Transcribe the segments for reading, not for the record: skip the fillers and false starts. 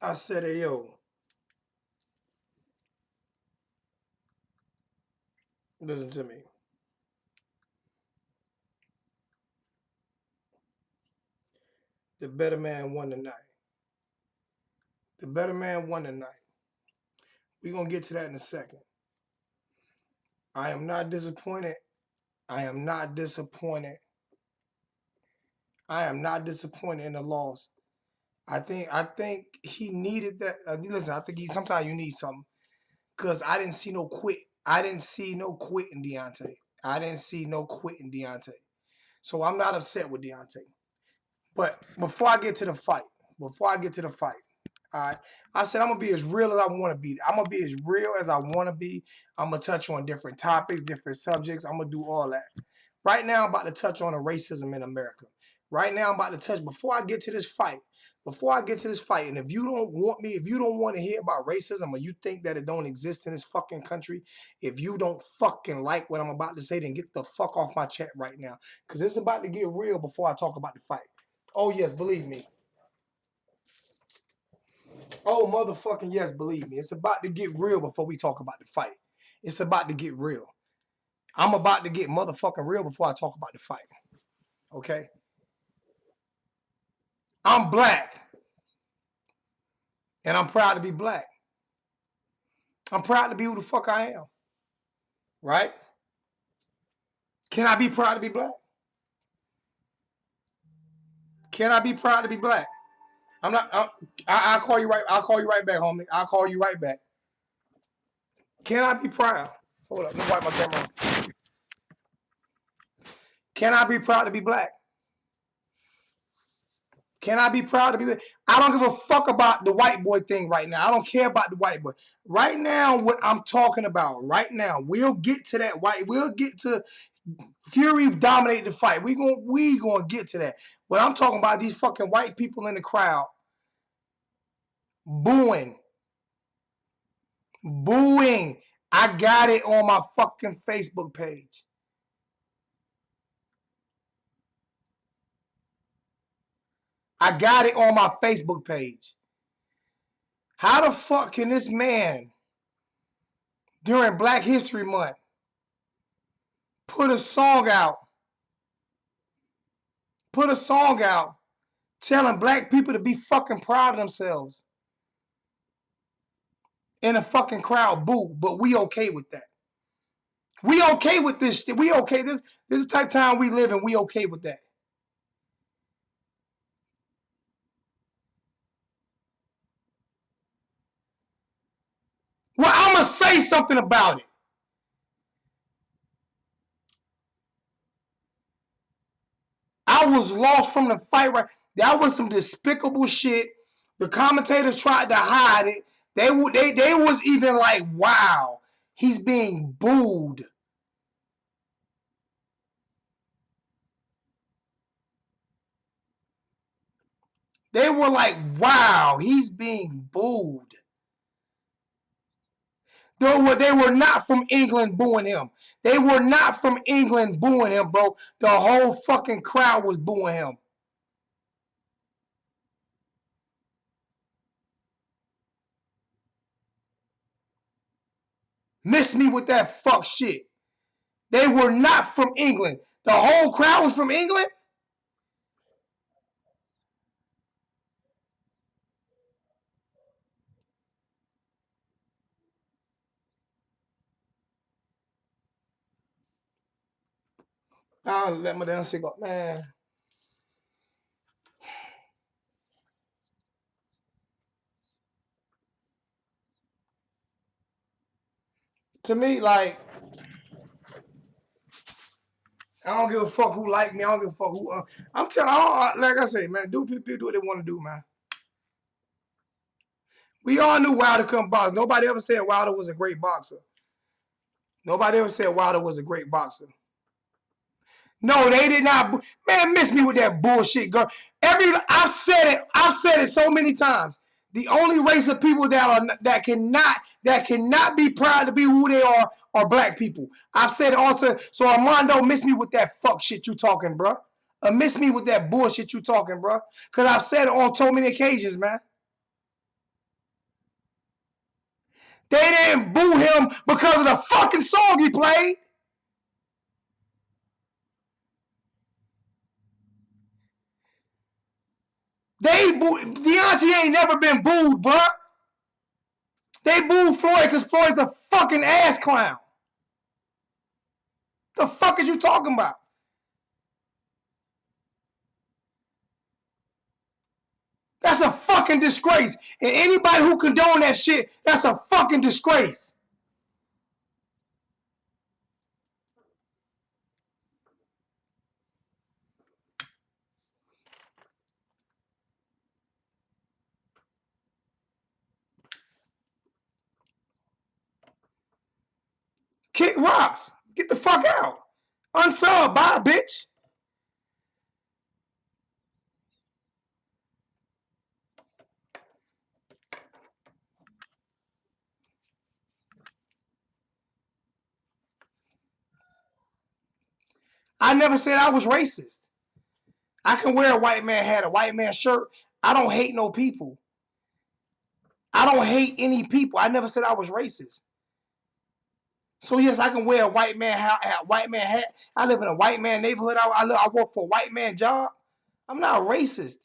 I said, hey, yo, listen to me. The better man won tonight. The better man won tonight. We're going to get to that in a second. I am not disappointed. I am not disappointed. I am not disappointed in the loss. I think he needed that. Listen, I think sometimes you need something because I didn't see no quit. I didn't see no quit in Deontay. I didn't see no quit in Deontay. So I'm not upset with Deontay. But before I get to the fight, all right, I said I'm gonna be as real as I want to be. I'm gonna be as real as I want to be. I'm gonna touch on different topics, different subjects. I'm gonna do all that. Right now, I'm about to touch on the racism in America. Right now, I'm about to touch before I get to this fight. Before I get to this fight, and if you don't want me, if you don't want to hear about racism, or you think that it don't exist in this fucking country, if you don't fucking like what I'm about to say, then get the fuck off my chat right now, because it's about to get real before I talk about the fight. Oh yes, believe me. Oh, motherfucking yes, believe me. It's about to get real before we talk about the fight. It's about to get real. I'm about to get motherfucking real before I talk about the fight. Okay? I'm black. And I'm proud to be black. I'm proud to be who the fuck I am. Right? Can I be proud to be black? Can I be proud to be black? I'm not. I'll call you right. I'll call you right back, homie. I'll call you right back. Can I be proud? Hold up. Let me wipe my camera. Can I be proud to be black? Can I be proud to be? I don't give a fuck about the white boy thing right now. I don't care about the white boy. Right now, what I'm talking about right now, we'll get to that white. We'll get to Fury dominate the fight. We gonna get to that. What I'm talking about, these fucking white people in the crowd booing, booing. I got it on my fucking Facebook page. I got it on my Facebook page. How the fuck can this man during Black History Month put a song out, telling black people to be fucking proud of themselves, in a fucking crowd boo, but we okay with that. We okay with this shit. We okay. This is the type of time we live in. We okay with that. Well, I'm gonna say something about it. I was lost from the fight. Right, that was some despicable shit. The commentators tried to hide it. They was even like, wow, he's being booed. They were like, wow, he's being booed. They were not from England booing him. They were not from England booing him, bro. The whole fucking crowd was booing him. Miss me with that fuck shit. They were not from England. The whole crowd was from England? I'll let my damn shit go. Man. To me, like, I don't give a fuck who like me. I don't give a fuck who. I'm telling like I say, man, do people do what they want to do, man. We all knew Wilder couldn't box. Nobody ever said Wilder was a great boxer. Nobody ever said Wilder was a great boxer. No, they did not. Man, miss me with that bullshit, girl. I've said it so many times. The only race of people that cannot be proud to be who they are black people. I've said it all the time. So Armando, miss me with that fuck shit you talking, bro. Miss me with that bullshit you talking, bro. Cause I've said it on so many occasions, man. They didn't boo him because of the fucking song he played. Deontay ain't never been booed, bruh. They booed Floyd because Floyd's a fucking ass clown. The fuck is you talking about? That's a fucking disgrace. And anybody who condone that shit, that's a fucking disgrace. Kick rocks. Get the fuck out. Unsub, bye, bitch. I never said I was racist. I can wear a white man hat, a white man shirt. I don't hate no people. I don't hate any people. I never said I was racist. So yes, I can wear a white man hat. I live in a white man neighborhood. I work for a white man job. I'm not racist.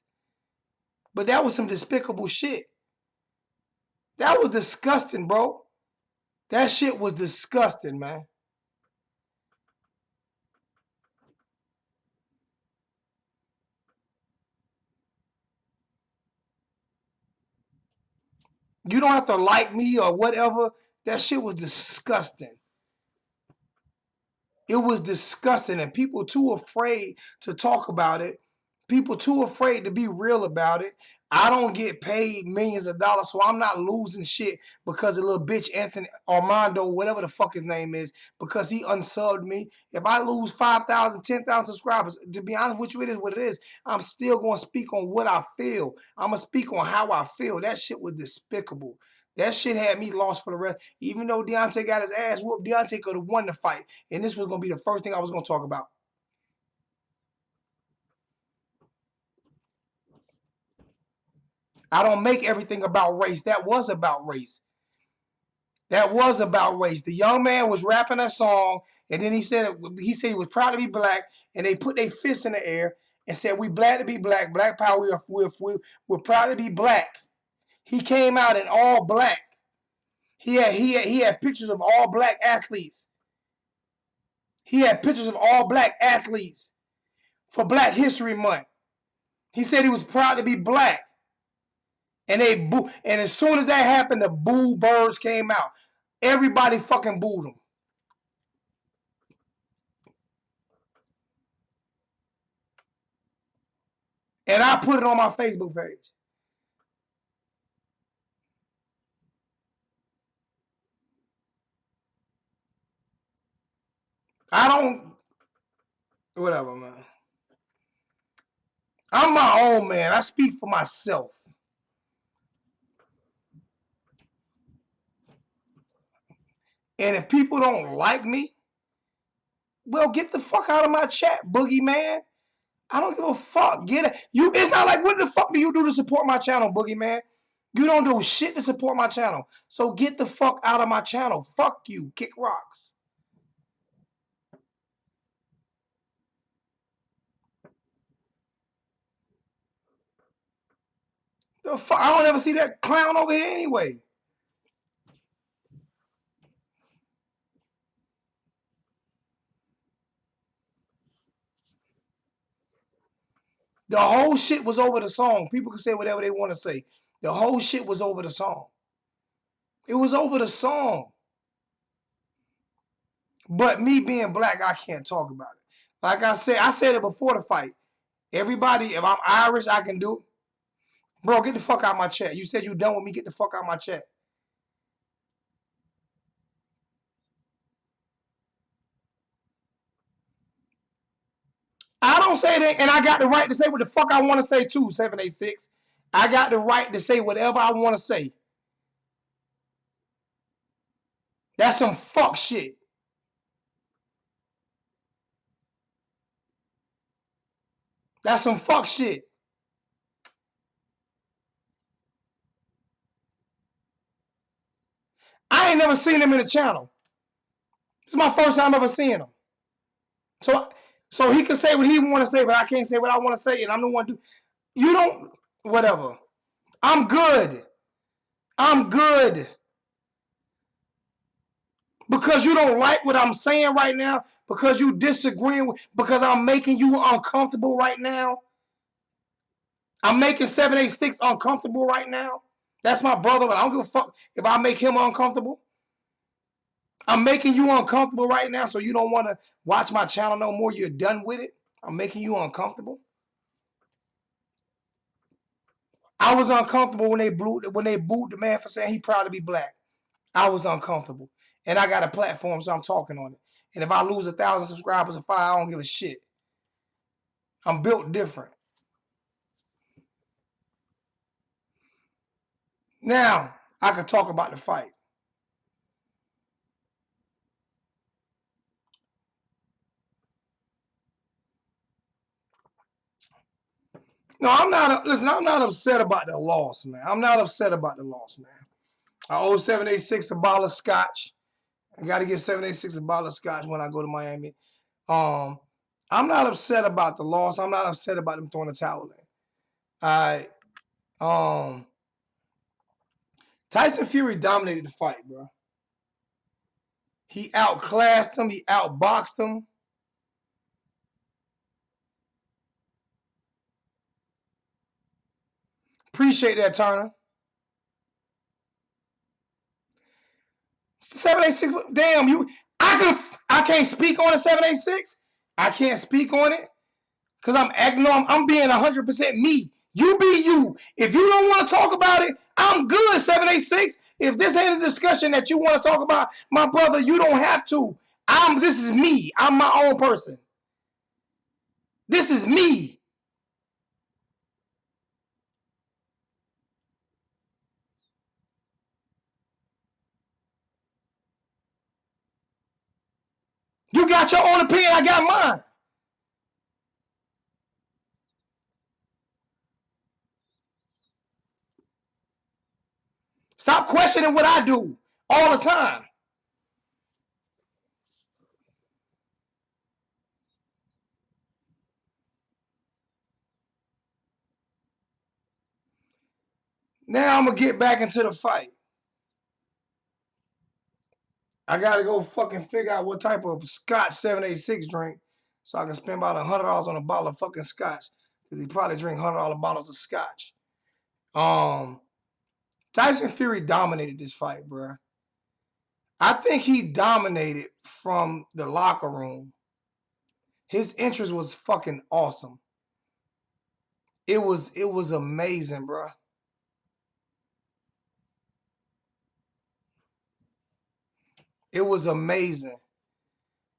But that was some despicable shit. That was disgusting, bro. That shit was disgusting, man. You don't have to like me or whatever. That shit was disgusting. It was disgusting, and people too afraid to talk about it. People too afraid to be real about it. I don't get paid millions of dollars, so I'm not losing shit because a little bitch Anthony Armando, whatever the fuck his name is, because he unsubbed me. If I lose 5,000, 10,000 subscribers, to be honest with you, it is what it is. I'm still going to speak on what I feel. I'm going to speak on how I feel. That shit was despicable. That shit had me lost for the rest. Even though Deontay got his ass whooped, Deontay could have won the fight. And this was going to be the first thing I was going to talk about. I don't make everything about race. That was about race. That was about race. The young man was rapping a song, and then he said he was proud to be black, and they put their fists in the air and said, "We glad to be black. Black power. We're proud to be black." He came out in all black. He had pictures of all black athletes. He had pictures of all black athletes for Black History Month. He said he was proud to be black. And they boo. And as soon as that happened, the boo birds came out. Everybody fucking booed him. And I put it on my Facebook page. I don't, whatever, man. I'm my own man. I speak for myself. And if people don't like me, well, get the fuck out of my chat, boogeyman. I don't give a fuck. Get it. It's not like, what the fuck do you do to support my channel, boogeyman? You don't do shit to support my channel. So get the fuck out of my channel. Fuck you. Kick rocks. The fuck? I don't ever see that clown over here anyway. The whole shit was over the song. People can say whatever they want to say. The whole shit was over the song. It was over the song. But me being black, I can't talk about it. Like I said it before the fight. Everybody, if I'm Irish, I can do it. Bro, get the fuck out of my chat. You said you done with me. Get the fuck out of my chat. I don't say that, and I got the right to say what the fuck I want to say too, 786. I got the right to say whatever I want to say. That's some fuck shit. That's some fuck shit. ain't never seen him in the channel. This is my first time ever seeing him. So he can say what he want to say, but I can't say what I want to say, and I'm the one to. You don't. Whatever. I'm good. I'm good. Because you don't like what I'm saying right now, because you disagreeing with, because I'm making you uncomfortable right now. I'm making 786 uncomfortable right now. That's my brother, but I don't give a fuck if I make him uncomfortable. I'm making you uncomfortable right now, so you don't want to watch my channel no more. You're done with it. I'm making you uncomfortable. I was uncomfortable when they booed the man for saying he proud to be black. I was uncomfortable. And I got a platform, so I'm talking on it. And if I lose 1,000 subscribers or 5, I don't give a shit. I'm built different. Now, I can talk about the fight. No, I'm not upset about the loss, man. I'm not upset about the loss, man. I owe 786 a bottle of scotch. I got to get 786 a bottle of scotch when I go to Miami. I'm not upset about the loss. I'm not upset about them throwing the towel in. Tyson Fury dominated the fight, bro. He outclassed him. He outboxed him. Appreciate that, Turner. 786. Damn, you. I can't speak on the 786. I can't speak on it because I'm acting on. I'm being 100% me. You be you. If you don't want to talk about it, I'm good. 786. If this ain't a discussion that you want to talk about, my brother, you don't have to. This is me. I'm my own person. This is me. You got your own opinion. I got mine. Stop questioning what I do all the time. Now I'm going to get back into the fight. I got to go fucking figure out what type of scotch 786 drink so I can spend about $100 on a bottle of fucking scotch because he probably drink $100 bottles of scotch. Tyson Fury dominated this fight, bro. I think he dominated from the locker room. His interest was fucking awesome. It was amazing, bro. It was amazing.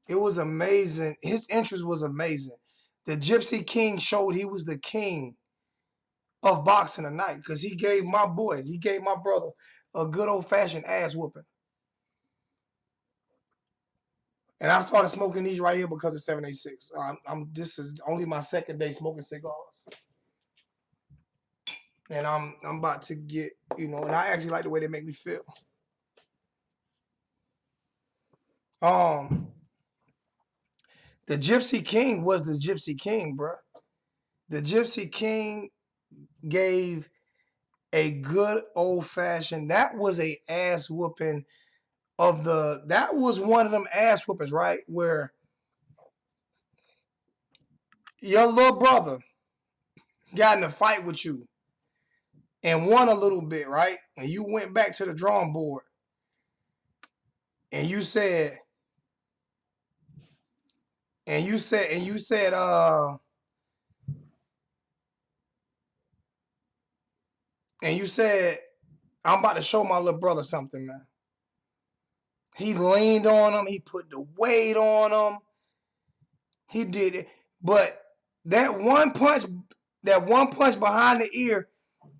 It was amazing. His interest was amazing. The Gypsy King showed he was the king of boxing tonight because he gave my brother a good old-fashioned ass whooping. And I started smoking these right here because of 786. This is only my second day smoking cigars. And I'm about to get, and I actually like the way they make me feel. The Gypsy King was the Gypsy King, bro. The Gypsy King gave a good old-fashioned, that was a ass whooping that was one of them ass whoopings, right? Where your little brother got in a fight with you and won a little bit, right? And you went back to the drawing board and you said, I'm about to show my little brother something, man. He leaned on him. He put the weight on him. He did it. But that one punch behind the ear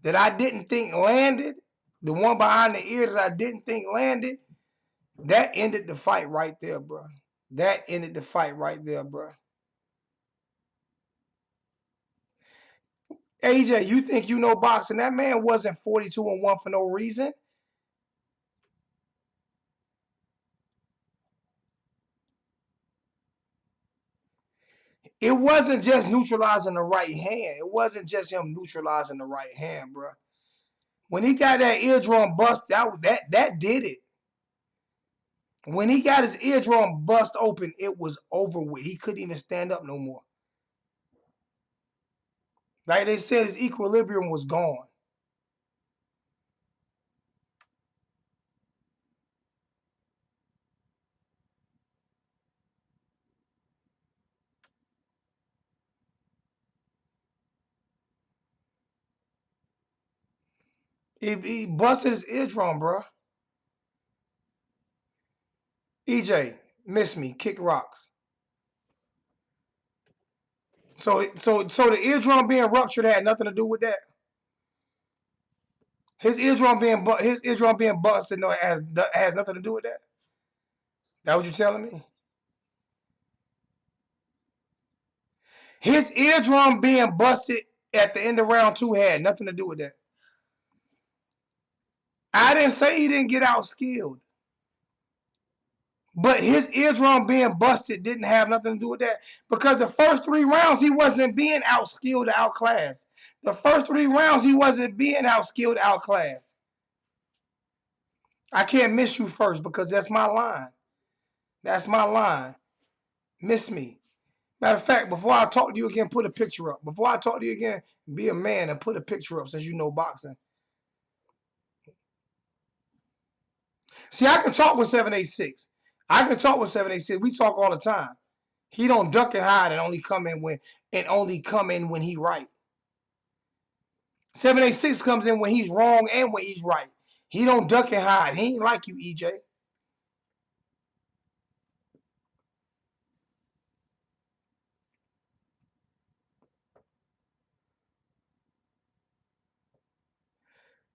that I didn't think landed, the one behind the ear that I didn't think landed, that ended the fight right there, bro. That ended the fight right there, bro. AJ, you think you know boxing? That man wasn't 42-1 for no reason. It wasn't just neutralizing the right hand. It wasn't just him neutralizing the right hand, bro. When he got that eardrum bust, that did it. When he got his eardrum bust open, it was over with. He couldn't even stand up no more. Like they said, his equilibrium was gone. He busted his eardrum, bro. EJ, miss me, kick rocks. So the eardrum being ruptured had nothing to do with that. His eardrum being busted no, has nothing to do with that. That what you telling me? His eardrum being busted at the end of round 2 had nothing to do with that. I didn't say he didn't get out skilled. But his eardrum being busted didn't have nothing to do with that. Because the first 3 rounds, he wasn't being outskilled or outclassed. The first 3 rounds, he wasn't being outskilled, outclassed. I can't miss you first because that's my line. That's my line. Miss me. Matter of fact, before I talk to you again, put a picture up. Before I talk to you again, be a man and put a picture up since you know boxing. See, I can talk with 786. I can talk with 786. We talk all the time. He don't duck and hide and only come in when he right. 786 comes in when he's wrong and when he's right. He don't duck and hide. He ain't like you, EJ.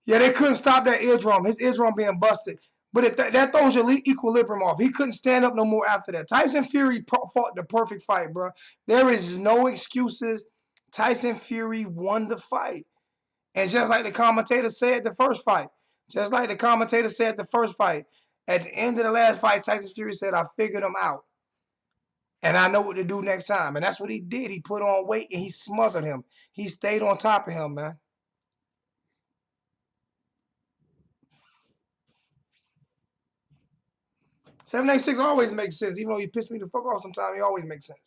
Yeah, they couldn't stop that eardrum. His eardrum being busted. But that throws your equilibrium off. He couldn't stand up no more after that. Tyson Fury fought the perfect fight, bro. There is no excuses. Tyson Fury won the fight. And just like the commentator said the first fight, at the end of the last fight, Tyson Fury said, I figured him out. And I know what to do next time. And that's what he did. He put on weight and he smothered him. He stayed on top of him, man. Seven eight six always makes sense. Even though you piss me the fuck off sometimes, he always makes sense.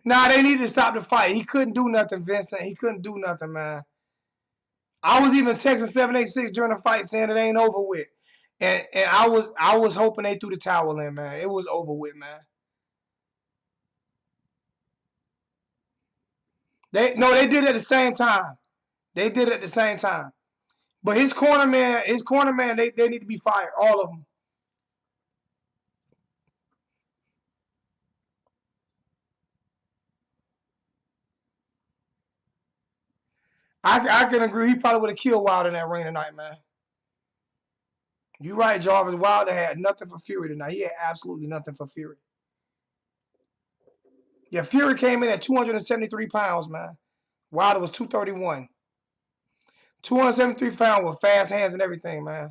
Nah, they needed to stop the fight. He couldn't do nothing, Vincent. He couldn't do nothing, man. I was even texting 786 during the fight saying it ain't over with. And I was hoping they threw the towel in, man. It was over with, man. They did it at the same time. They did it at the same time. But his corner man, they need to be fired. All of them. I can agree. He probably would have killed Wilder in that ring tonight, man. You right, Jarvis. Wilder had nothing for Fury tonight. He had absolutely nothing for Fury. Yeah, Fury came in at 273 pounds, man. Wilder was 231. 273 pounds with fast hands and everything, man.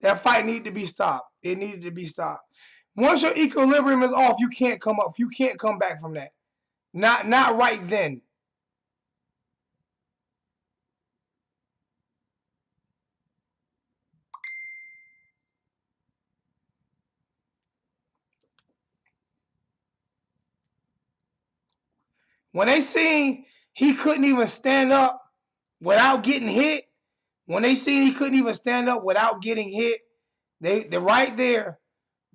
That fight needed to be stopped. It needed to be stopped. Once your equilibrium is off, you can't come up. You can't come back from that. Not right then. When they seen he couldn't even stand up without getting hit, when they seen he couldn't even stand up without getting hit, they right there,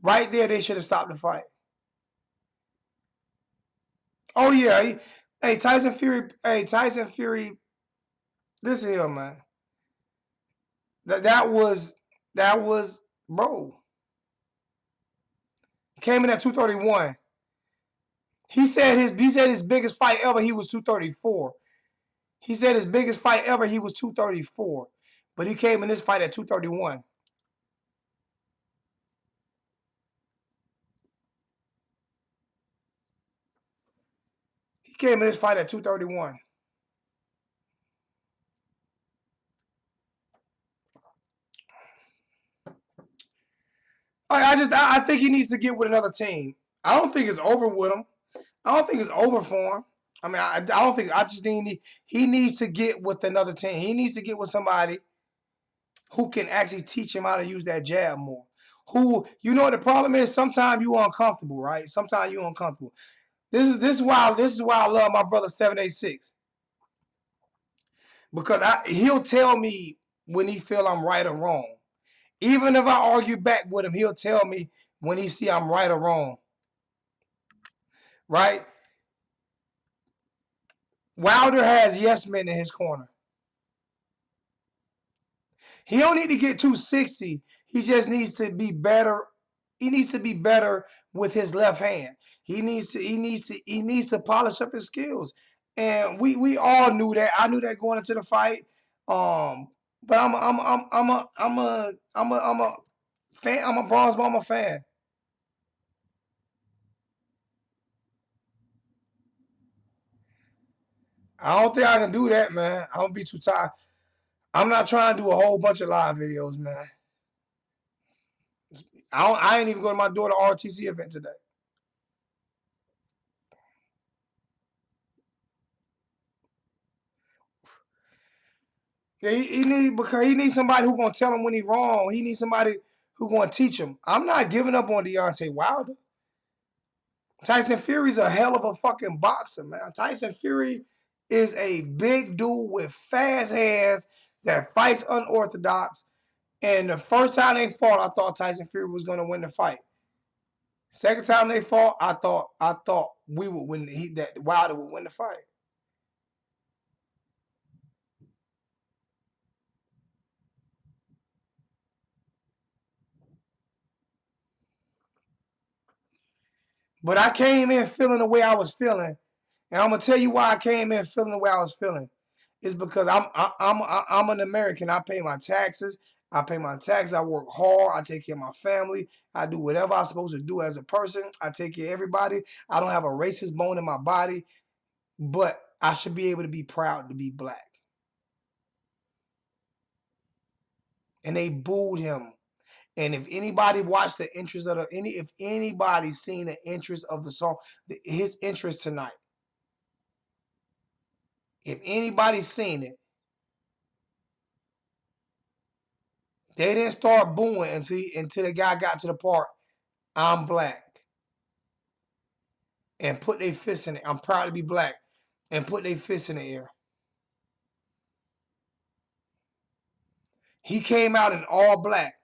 they should have stopped the fight. Oh yeah, Tyson Fury, listen here, man. That was bro. Came in at 231. He said his biggest fight ever he was 234. He said his biggest fight ever he was 234, but he came in this fight at 231. came in this fight at 231. I think he needs to get with another team. I don't think it's over with him. I don't think it's over for him. I mean, I don't think. I just think he needs to get with another team. He needs to get with somebody who can actually teach him how to use that jab more. Who, you know, what the problem is? Sometimes you uncomfortable, right? Sometimes you uncomfortable. This is why I love my brother 786, because he'll tell me when he feel I'm right or wrong. Even if I argue back with him, he'll tell me when he see I'm right or wrong. Right? Wilder has yes men in his corner. He don't need to get 260. He just needs to be better. He needs to be better with his left hand. He needs to polish up his skills. And we all knew that. I knew that going into the fight. But I'm a fan. I'm a Bronze Bomber fan. I don't think I can do that, man. I'm gonna be too tired. I'm not trying to do a whole bunch of live videos, man. I ain't even go to my daughter's RTC event today. Yeah, he needs somebody who gonna tell him when he's wrong. He needs somebody who gonna teach him. I'm not giving up on Deontay Wilder. Tyson Fury's a hell of a fucking boxer, man. Tyson Fury is a big dude with fast hands that fights unorthodox. And the first time they fought, I thought Tyson Fury was gonna win the fight. Second time they fought, I thought we would win. That Wilder would win the fight. But I came in feeling the way I was feeling, and I'm gonna tell you why I came in feeling the way I was feeling. Is because I'm an American. I pay my taxes. I pay my taxes. I work hard. I take care of my family. I do whatever I'm supposed to do as a person. I take care of everybody. I don't have a racist bone in my body, but I should be able to be proud to be black. And they booed him. And if anybody watched the interest of if anybody seen the interest of the song, his interest tonight, if anybody seen it, they didn't start booing until the guy got to the part, I'm black, and put their fists in it. I'm proud to be black, and put their fists in the air. He came out in all black.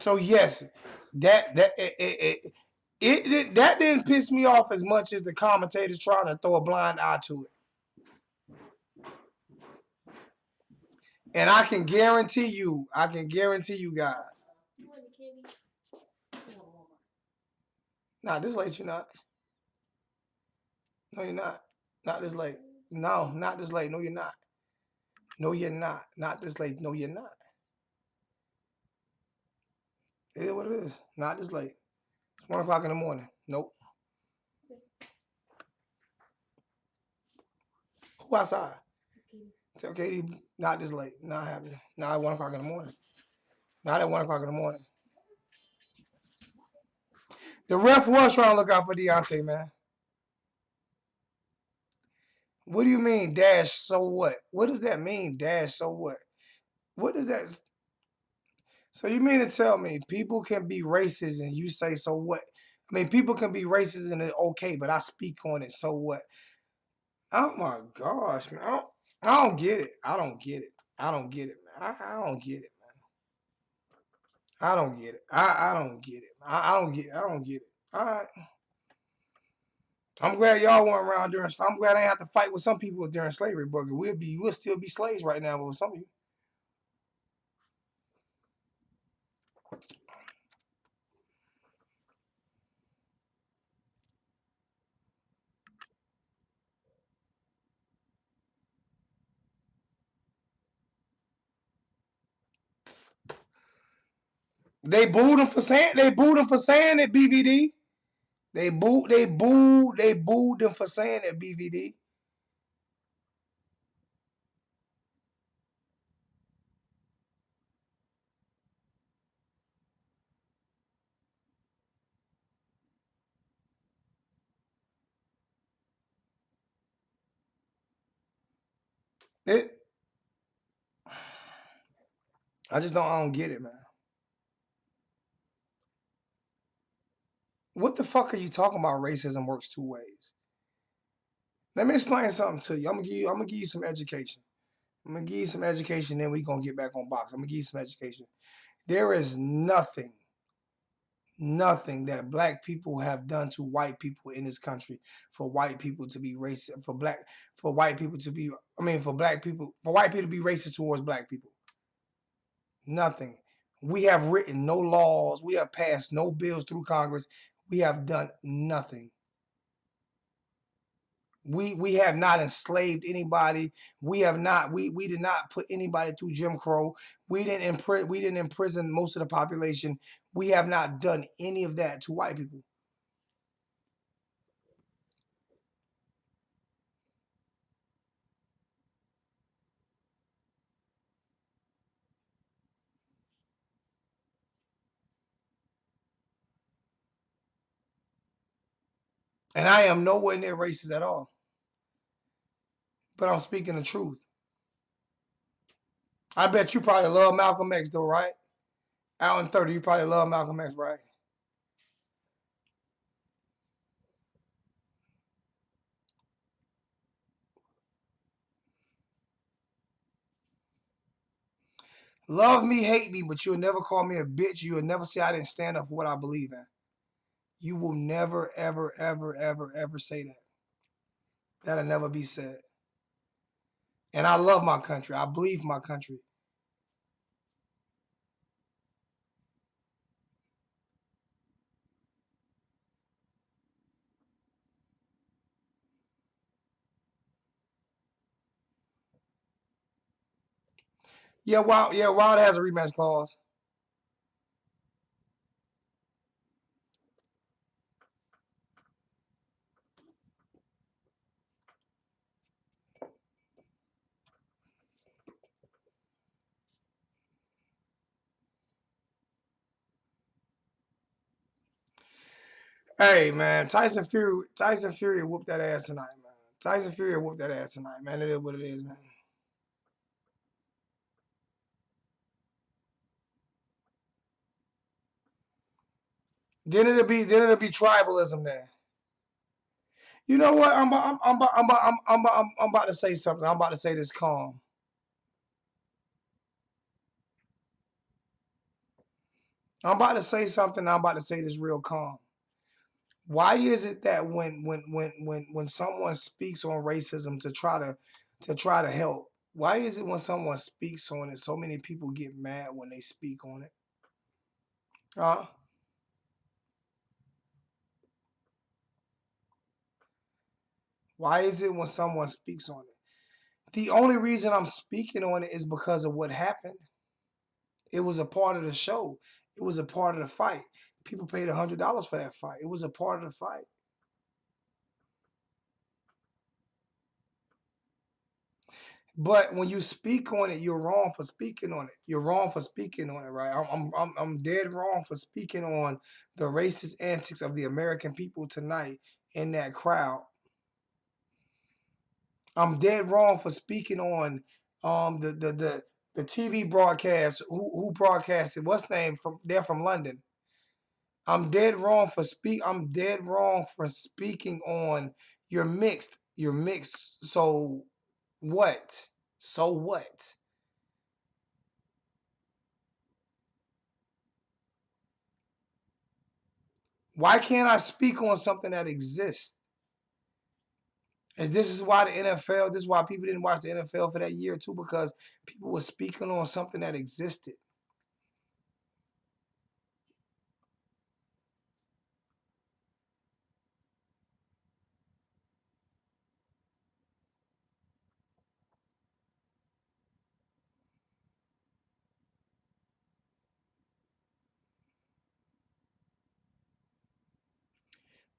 So yes, that didn't piss me off as much as the commentators trying to throw a blind eye to it. And I can guarantee you guys. Nah, this late you're not. No, you're not. Not this late. No, not this late. No, you're not. No, you're not. Not this late. No, you're not. It is what it is. Not this late. It's 1 o'clock in the morning. Nope. Who outside? Tell Katie not this late. Not happening. Not at 1 o'clock in the morning. Not at 1 o'clock in the morning. The ref was trying to look out for Deontay, man. What do you mean, dash, so what? What does that mean, dash, so what? What does that... So you mean to tell me people can be racist and you say, so what? I mean, people can be racist and it's okay, but I speak on it, so what? Oh my gosh, man. I don't get it. I don't get it. I don't get it, man. I don't get it, man. I don't get it. I don't get it. I don't get it. I don't get it. All right. I'm glad y'all weren't around during. I'm glad I didn't have to fight with some people during slavery, but we'll still be slaves right now, but with some of you. They booed him for saying it, BVD. They booed him for saying it, BVD. It, I don't get it, man. What the fuck are you talking about? Racism works two ways. Let me explain something to you. I'm gonna give you some education. I'm gonna give you some education, then we gonna get back on box. I'm gonna give you some education. There is nothing that black people have done to white people in this country for white people to be racist for white people to be for black people for white people to be racist towards black people. Nothing. We have written no laws. We have passed no bills through Congress. We have done nothing. We have not enslaved anybody. We did not put anybody through Jim Crow. We didn't imprison most of the population. We have not done any of that to white people. And I am nowhere near racist at all. But I'm speaking the truth. I bet you probably love Malcolm X though, right? Out in 30, you probably love Malcolm X, right? Love me, hate me, but you'll never call me a bitch. You'll never say I didn't stand up for what I believe in. You will never, ever, ever, ever, ever say that. That'll never be said. And I love my country. I believe my country. Yeah, Wild has a rematch clause. Hey man, Tyson Fury whooped that ass tonight, man. Tyson Fury whooped that ass tonight, man. It is what it is, man. Then it'll be tribalism then. You know what? I'm about to say something. I'm about to say this calm. I'm about to say something. I'm about to say this real calm. Why is it that when someone speaks on racism to try to help, why is it when someone speaks on it, so many people get mad when they speak on it? Uh, why is it when someone speaks on it? The only reason I'm speaking on it is because of what happened. It was a part of the show. It was a part of the fight. People paid $100 for that fight. It was a part of the fight. But when you speak on it, you're wrong for speaking on it. You're wrong for speaking on it, right? I'm dead wrong for speaking on the racist antics of the American people tonight in that crowd. I'm dead wrong for speaking on the TV broadcast who broadcasted what's name from they're from London. I'm dead wrong for speaking on you're mixed. You're mixed. So what? So what? Why can't I speak on something that exists? And this is why the NFL, this is why people didn't watch the NFL for that year too, because people were speaking on something that existed.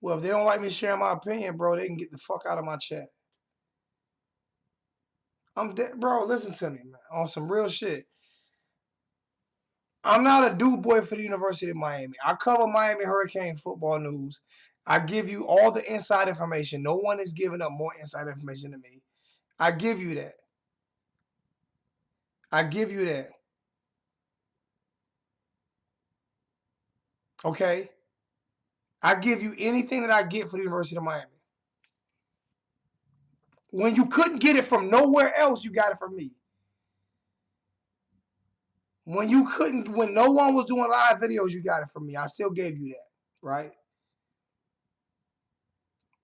Well, if they don't like me sharing my opinion, bro, they can get the fuck out of my chat. I'm dead, bro. Listen to me, man. On some real shit. I'm not a dude boy for the University of Miami. I cover Miami Hurricane football news. I give you all the inside information. No one is giving up more inside information than me. I give you that. I give you that. Okay? I give you anything that I get for the University of Miami. When you couldn't get it from nowhere else, you got it from me. When you couldn't, when no one was doing live videos, you got it from me. I still gave you that, right?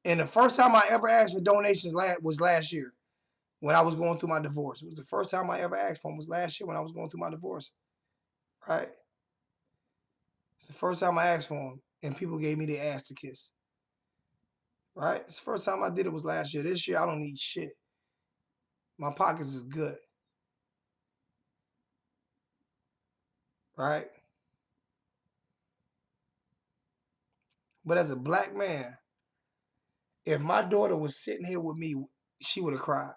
And the first time I ever asked for donations was last year when I was going through my divorce. It was the first time I ever asked for them was last year when I was going through my divorce, right? It's the first time I asked for them, and people gave me their ass to kiss, right? It's the first time I did it was last year. This year, I don't need shit. My pockets is good, right? But as a black man, if my daughter was sitting here with me, she would have cried.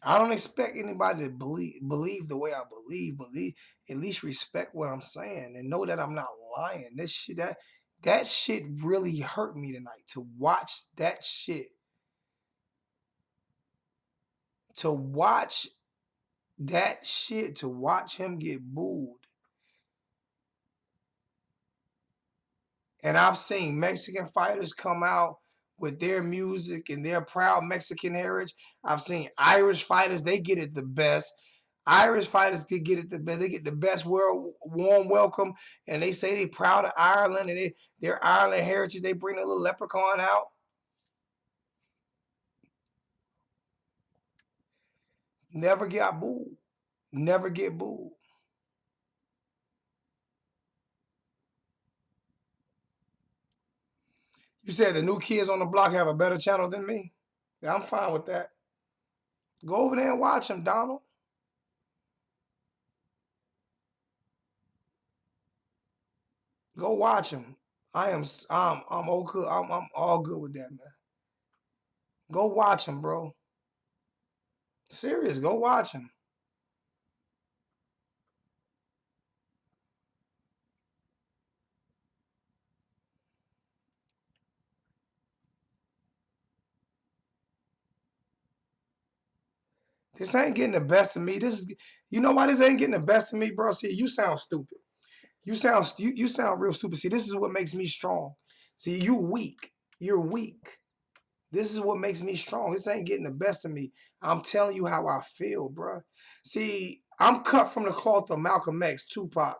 I don't expect anybody to believe the way I believe, at least respect what I'm saying and know that I'm not lying. This shit that shit really hurt me tonight to watch that shit. To watch that shit, to watch him get booed. And I've seen Mexican fighters come out with their music and their proud Mexican heritage. I've seen Irish fighters, they get it the best. Irish fighters could get it the best. They get the best world warm welcome, and they say they proud of Ireland and their Ireland heritage. They bring a little leprechaun out. Never get booed. Never get booed. You said the new kids on the block have a better channel than me. Yeah, I'm fine with that. Go over there and watch them, Donald. Go watch them. I'm okay. I'm all good with that, man. Go watch them, bro. Serious. Go watch them. This ain't getting the best of me. This is, you know why this ain't getting the best of me, bro? See, you sound stupid. You sound real stupid. See, this is what makes me strong. See, you weak. You're weak. This is what makes me strong. This ain't getting the best of me. I'm telling you how I feel, bro. See, I'm cut from the cloth of Malcolm X, Tupac,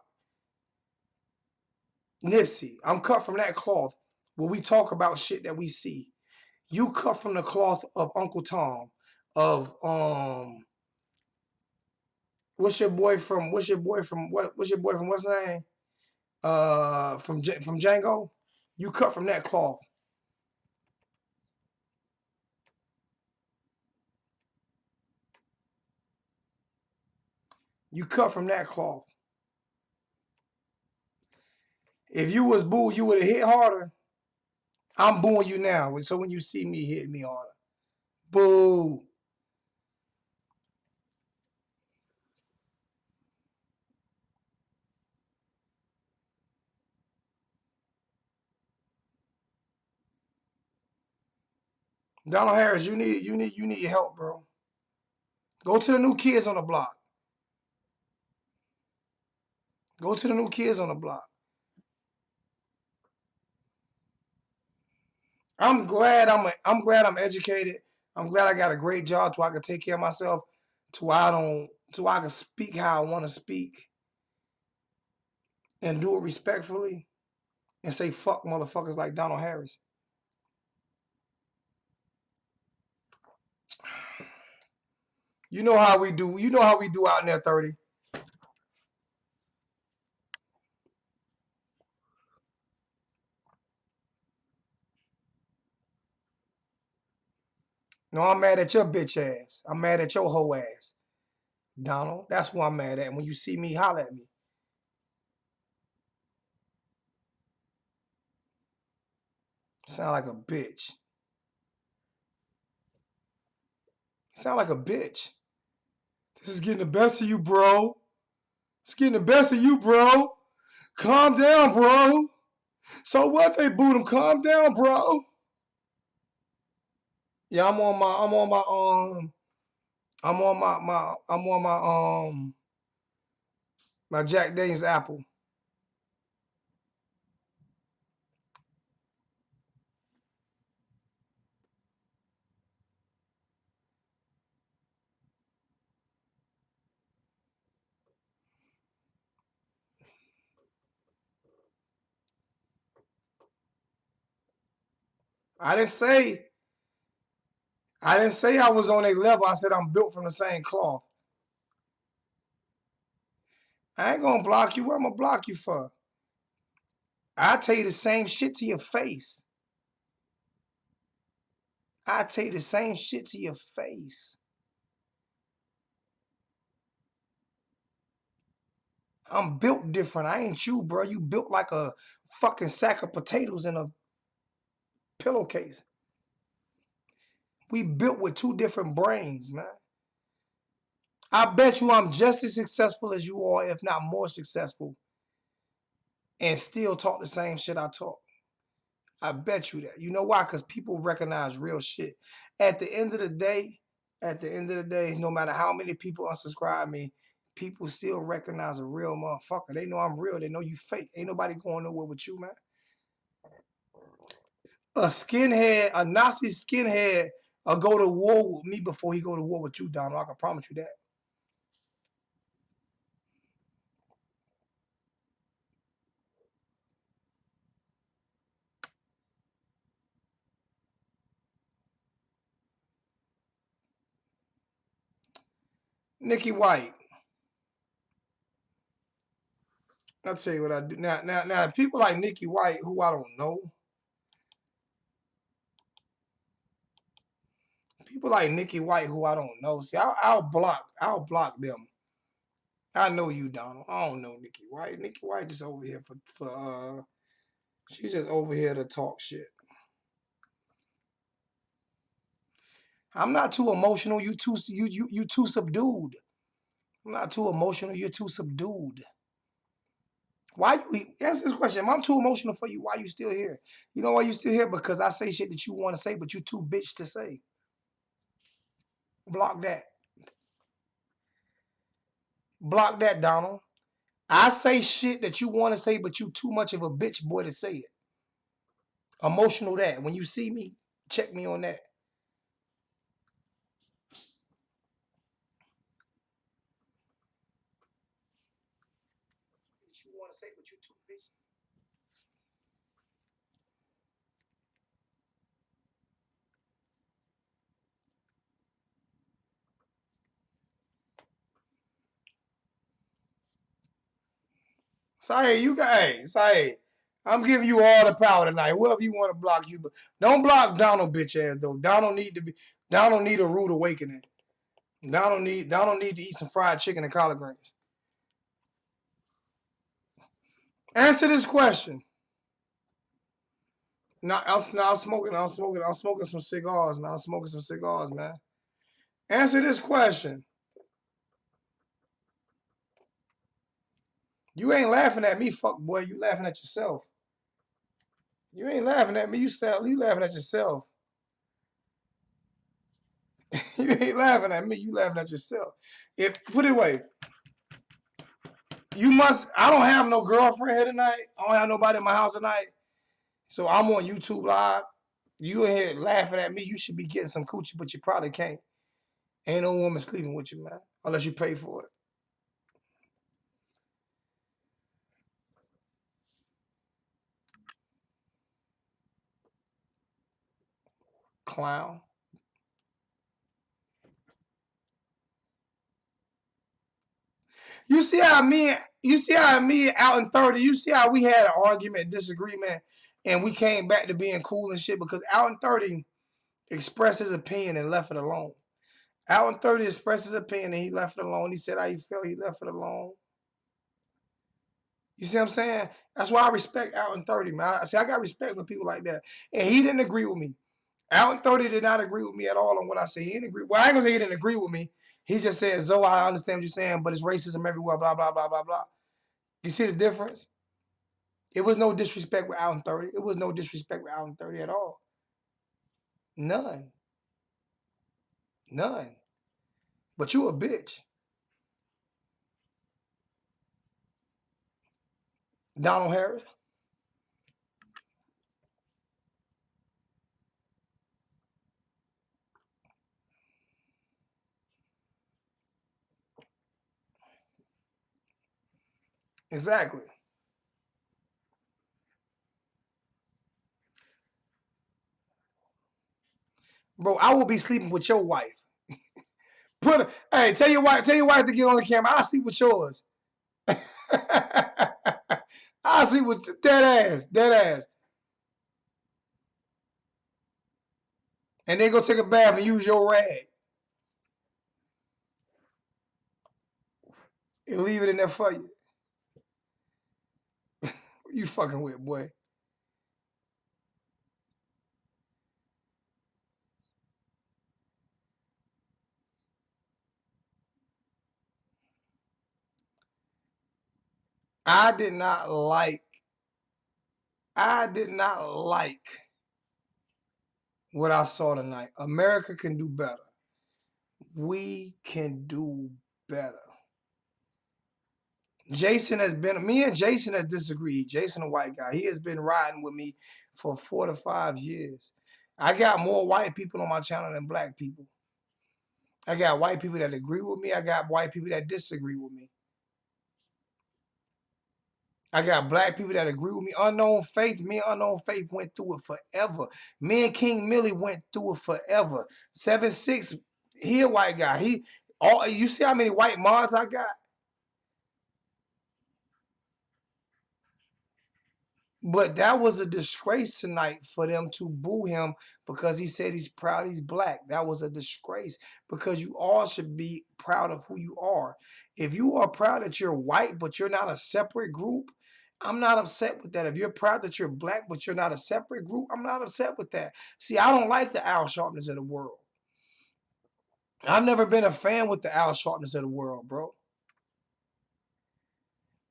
Nipsey. I'm cut from that cloth where we talk about shit that we see. You cut from the cloth of Uncle Tom, of what's your boy from what's your boy from what's his name? From Django. You cut from that cloth. You cut from that cloth. If you was boo, you would have hit harder. I'm booing you now. So when you see me, hit me harder. Boo. Donald Harris, you need help, bro. Go to the new kids on the block. Go to the new kids on the block. I'm glad I'm educated. I'm glad I got a great job so I can take care of myself. To I can speak how I want to speak and do it respectfully and say fuck motherfuckers like Donald Harris. You know how we do. You know how we do out in there 30. No, I'm mad at your bitch ass. I'm mad at your hoe ass. Donald, that's who I'm mad at. When you see me, holler at me. Sound like a bitch. Sound like a bitch. This is getting the best of you, bro. It's getting the best of you, bro. Calm down, bro. So what? They boot him. Calm down, bro. Yeah, I'm on my Jack Daniels apple. I didn't say I was on a level. I said I'm built from the same cloth. I ain't gonna block you. What I'm gonna block you for? I tell you the same shit to your face. I tell you the same shit to your face. I'm built different. I ain't you, bro. You built like a fucking sack of potatoes in a pillowcase. We built with two different brains, man. I bet you I'm just as successful as you are, if not more successful, and still talk the same shit I talk. I bet you that. You know why? Because people recognize real shit. At the end of the day, no matter how many people unsubscribe me, people still recognize a real motherfucker. They know I'm real. They know you fake. Ain't nobody going nowhere with you, man. A skinhead, a Nazi skinhead, will go to war with me before he go to war with you, Donald. I can promise you that. Nikki White. I'll tell you what I do. Now, people like Nikki White, who I don't know. People like Nikki White, who I don't know. See, I'll block them. I know you, Donald. I don't know Nikki White. Nikki White just over here she's just over here to talk shit. I'm not too emotional. You too subdued. I'm not too emotional. You're too subdued. Why you answer this question? If I'm too emotional for you, why you still here? You know why you still here? Because I say shit that you want to say, but you too bitch to say. Block that. Block that, Donald. I say shit that you want to say, but you too much of a bitch boy to say it. Emotional that. When you see me, check me on that. You want to say, but you too bitch. Say, I'm giving you all the power tonight. Whoever you want to block you, but don't block Donald bitch ass though. Donald need a rude awakening. Donald need to eat some fried chicken and collard greens. Answer this question. I'm smoking some cigars, man. I'm smoking some cigars, man. Answer this question. You ain't laughing at me, fuck boy. You laughing at yourself. You ain't laughing at me. You laughing at yourself. You ain't laughing at me. You laughing at yourself. Put it away. I don't have no girlfriend here tonight. I don't have nobody in my house tonight. So I'm on YouTube Live. You in here laughing at me. You should be getting some coochie, but you probably can't. Ain't no woman sleeping with you, man. Unless you pay for it. Clown. You see how me out in 30, you see how we had an argument, disagreement, and we came back to being cool and shit because out in 30, expressed his opinion and left it alone. Alton 30 expressed his opinion and he left it alone. He said how he felt. He left it alone. You see what I'm saying? That's why I respect Alton 30, man. I got respect for people like that. And he didn't agree with me. Alton 30 did not agree with me at all on what I said. He didn't agree. Well, I ain't gonna say he didn't agree with me. He just said, Zoe, I understand what you're saying, but it's racism everywhere, blah, blah, blah, blah, blah. You see the difference? It was no disrespect with Alton 30. It was no disrespect with Alton 30 at all. None. None. But you a bitch. Donald Harris. Exactly. Bro, I will be sleeping with your wife. Hey, tell your wife to get on the camera. I'll sleep with yours. I'll sleep with dead ass. And then go take a bath and use your rag. And leave it in there for you. You fucking with, boy. I did not like what I saw tonight. America can do better. We can do better. Jason has been, me and Jason has disagreed. Jason, a white guy, he has been riding with me for 4 to 5 years. I got more white people on my channel than black people. I got white people that agree with me. I got white people that disagree with me. I got black people that agree with me. Unknown Faith, me and Unknown Faith went through it forever. Me and King Millie went through it forever. 7-6, he a white guy. You see how many white mods I got? But that was a disgrace tonight for them to boo him because he said he's proud he's black. That was a disgrace because you all should be proud of who you are. If you are proud that you're white, but you're not a separate group, I'm not upset with that. If you're proud that you're black, but you're not a separate group, I'm not upset with that. See, I don't like the Al Sharpness of the world. I've never been a fan with the Al Sharpness of the world, bro.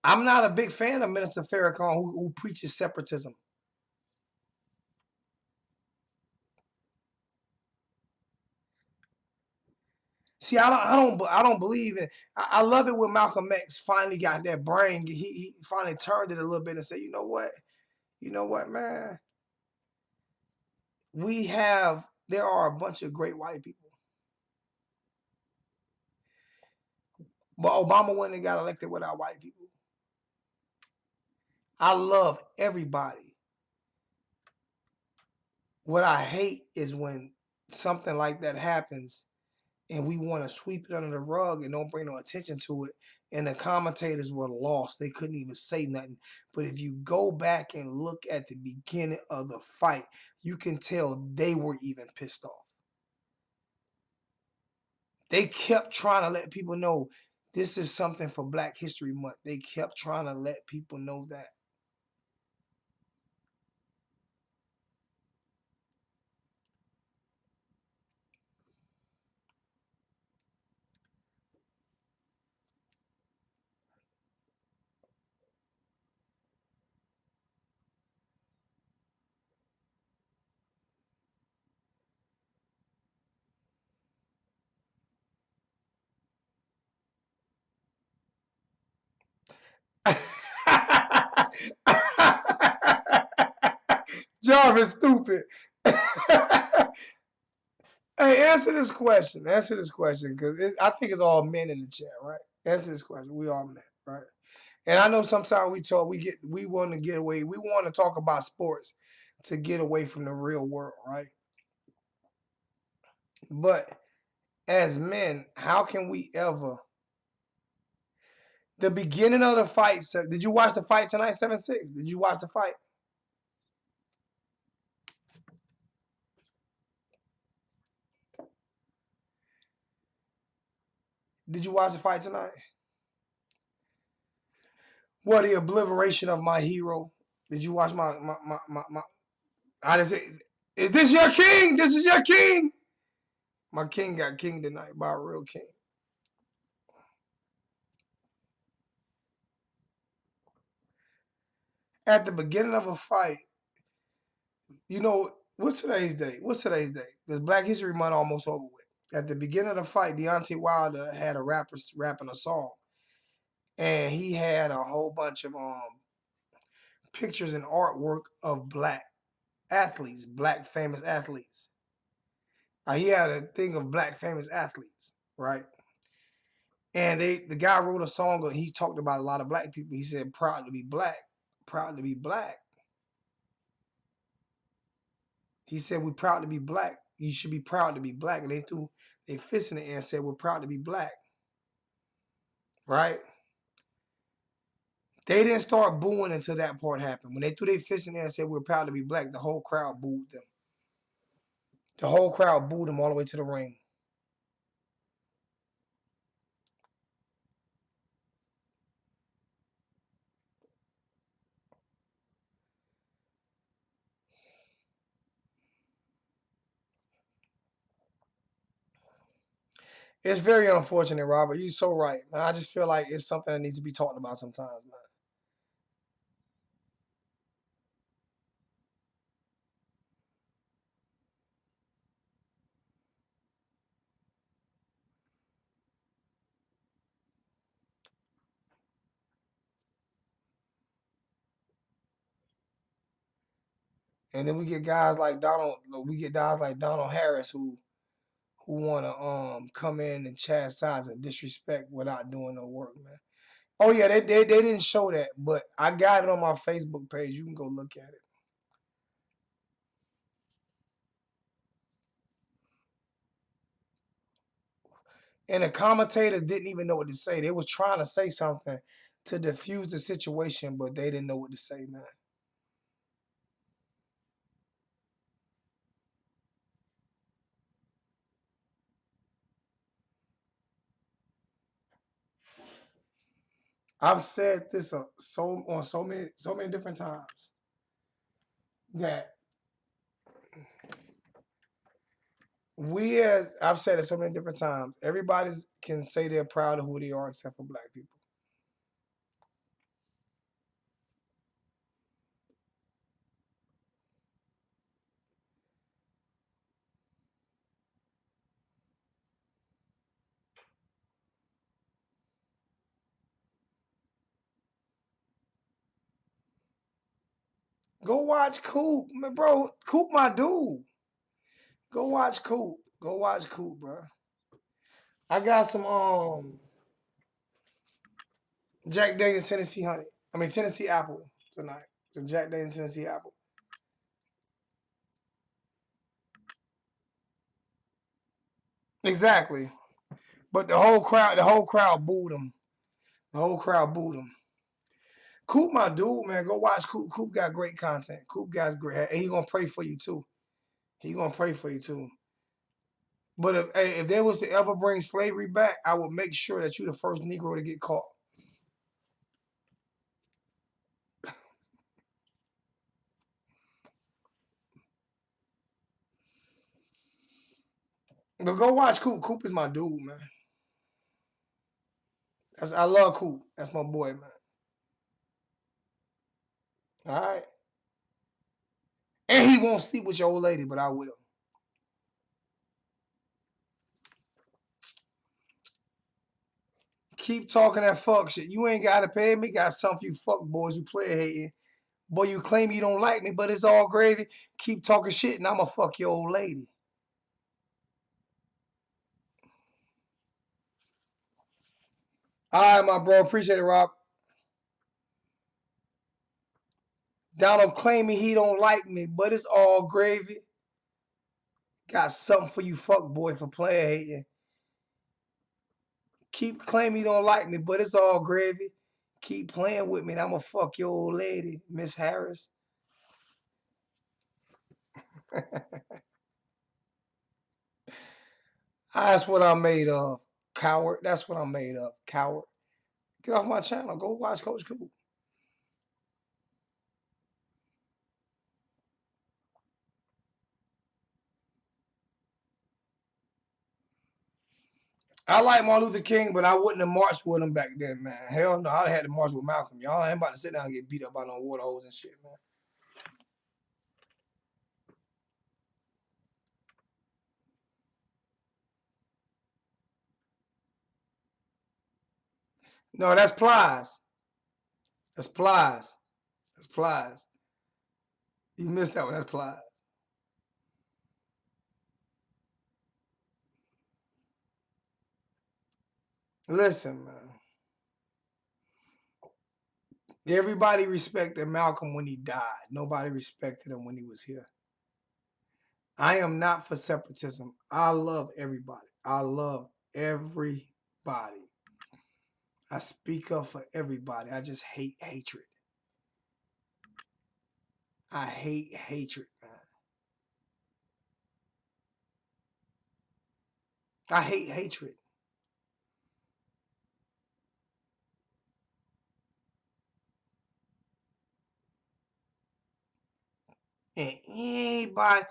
I'm not a big fan of Minister Farrakhan who preaches separatism. See, I don't believe it. I love it when Malcolm X finally got that brain. He finally turned it a little bit and said, you know what, man, there are a bunch of great white people, but Obama wouldn't have got elected without white people. I love everybody. What I hate is when something like that happens and we want to sweep it under the rug and don't bring no attention to it. And the commentators were lost. They couldn't even say nothing. But if you go back and look at the beginning of the fight, you can tell they were even pissed off. They kept trying to let people know this is something for Black History Month. They kept trying to let people know that. Jarvis, stupid. Hey, answer this question. Answer this question because I think it's all men in the chat, right? Answer this question. We all men, right? And I know sometimes we want to get away. We want to talk about sports to get away from the real world, right? But as men, how can we ever? The beginning of the fight. Did you watch the fight tonight? 7-6. Did you watch the fight? Did you watch the fight tonight? What the obliteration of my hero? Did you watch my I didn't say, is this your king? This is your king. My king got king tonight by a real king. At the beginning of a fight, you know, what's today's day? What's today's day? Because Black History Month almost over with. At the beginning of the fight, Deontay Wilder had a rapper rapping a song, and he had a whole bunch of pictures and artwork of black athletes, black famous athletes. He had a thing of black famous athletes, right? And the guy wrote a song. He talked about a lot of black people. He said, "Proud to be black, proud to be black." He said, "We're proud to be black. You should be proud to be black." And they threw their fists in the air and said, "We're proud to be black." Right? They didn't start booing until that part happened. When they threw their fists in the air and said, "We're proud to be black," the whole crowd booed them. The whole crowd booed them all the way to the ring. It's very unfortunate, Robert. You're so right, man. I just feel like it's something that needs to be talked about sometimes, man. And then we get guys like Donald Harris who wanna come in and chastise and disrespect without doing no work, man. Oh yeah, they didn't show that, but I got it on my Facebook page. You can go look at it. And the commentators didn't even know what to say. They was trying to say something to diffuse the situation, but they didn't know what to say, man. I've said this on so many different times that we as I've said it so many different times, everybody can say they're proud of who they are except for black people. Go watch Coop, man, bro. Coop, my dude. Go watch Coop. Go watch Coop, bro. I got some Jack Daniels Tennessee honey. I mean Tennessee apple tonight. Some Jack Daniels Tennessee apple. Exactly. But the whole crowd booed him. The whole crowd booed him. Coop, my dude, man. Go watch Coop. Coop got great content. Coop got great. And he gonna pray for you too. He gonna pray for you too. But if there was to ever bring slavery back, I would make sure that you the first Negro to get caught. But go watch Coop. Coop is my dude, man. I love Coop. That's my boy, man. All right. And he won't sleep with your old lady, but I will. Keep talking that fuck shit. You ain't gotta pay me. Got some for you fuck boys who play hating. Boy, you claim you don't like me, but it's all gravy. Keep talking shit, and I'ma fuck your old lady. All right, my bro. Appreciate it, Rob. Donald claiming he don't like me, but it's all gravy. Got something for you fuck boy for playing hating. Keep claiming you don't like me, but it's all gravy. Keep playing with me, and I'ma fuck your old lady, Miss Harris. That's what I'm made of. Coward. That's what I'm made of. Coward. Get off my channel. Go watch Coach Cool. I like Martin Luther King, but I wouldn't have marched with him back then, man. Hell no, I'd have had to march with Malcolm. Y'all ain't about to sit down and get beat up by no water holes and shit, man. No, that's Plies. That's Plies. That's Plies. You missed that one. That's Plies. Listen, man. Everybody respected Malcolm when he died. Nobody respected him when he was here. I am not for separatism. I love everybody. I love everybody. I speak up for everybody. I just hate hatred. I hate hatred, man. I hate hatred. And anybody,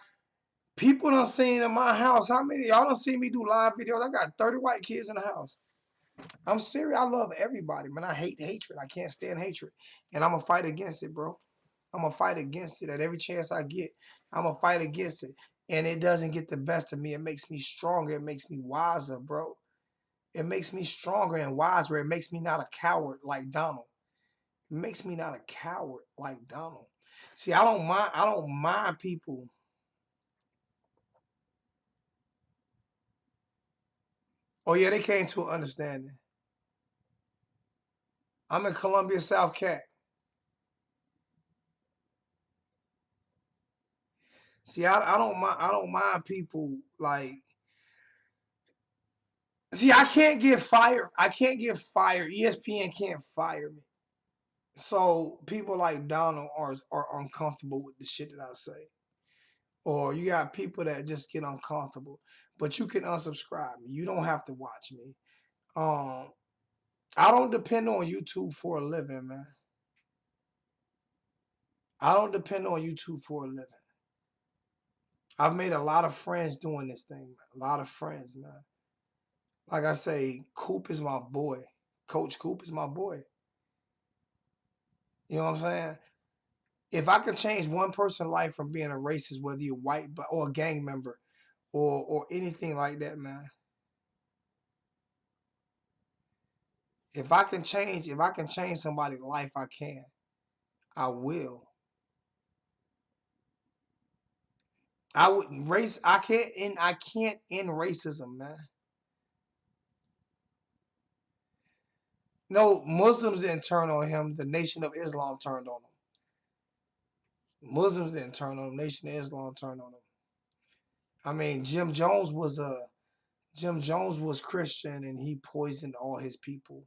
people done seen in my house. How many y'all done see me do live videos? I got 30 white kids in the house. I'm serious. I love everybody, man. I hate hatred. I can't stand hatred. And I'm going to fight against it, bro. I'm going to fight against it at every chance I get. I'm going to fight against it. And it doesn't get the best of me. It makes me stronger. It makes me wiser, bro. It makes me stronger and wiser. It makes me not a coward like Donald. It makes me not a coward like Donald. See, I don't mind people. Oh yeah, they came to an understanding. I'm in Columbia, South Cat. See, I don't mind people like. See, I can't get fired. I can't get fired. ESPN can't fire me. So people like Donald are uncomfortable with the shit that I say. Or you got people that just get uncomfortable. But you can unsubscribe me. You don't have to watch me. Um, I don't depend on YouTube for a living, man. I don't depend on YouTube for a living. I've made a lot of friends doing this thing, man. A lot of friends, man. Like I say, Coop is my boy. Coach Coop is my boy. You know what I'm saying? If I could change one person's life from being a racist, whether you're white or a gang member or anything like that, man. If I can change somebody's life, I can. I will. I would race. I can't end racism, man. No, Muslims didn't turn on him. The Nation of Islam turned on him. Muslims didn't turn on him. Nation of Islam turned on him. I mean, Jim Jones was Christian and he poisoned all his people,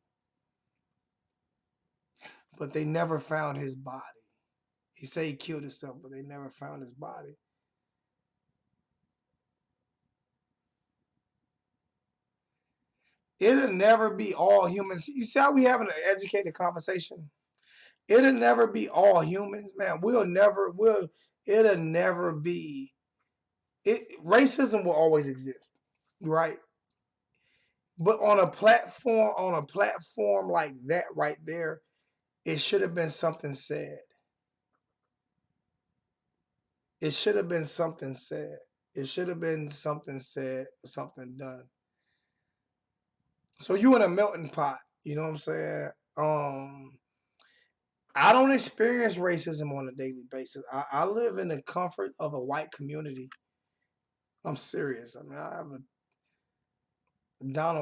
but they never found his body. He said he killed himself, but they never found his body. It'll never be all humans. You see how we having an educated conversation? It'll never be all humans, man. It'll never be racism will always exist, right? But on a platform like that right there, it should have been something said. It should have been something said. It should have been something said, something done. So you in a melting pot, you know what I'm saying? I don't experience racism on a daily basis. I live in the comfort of a white community. I'm serious. I mean,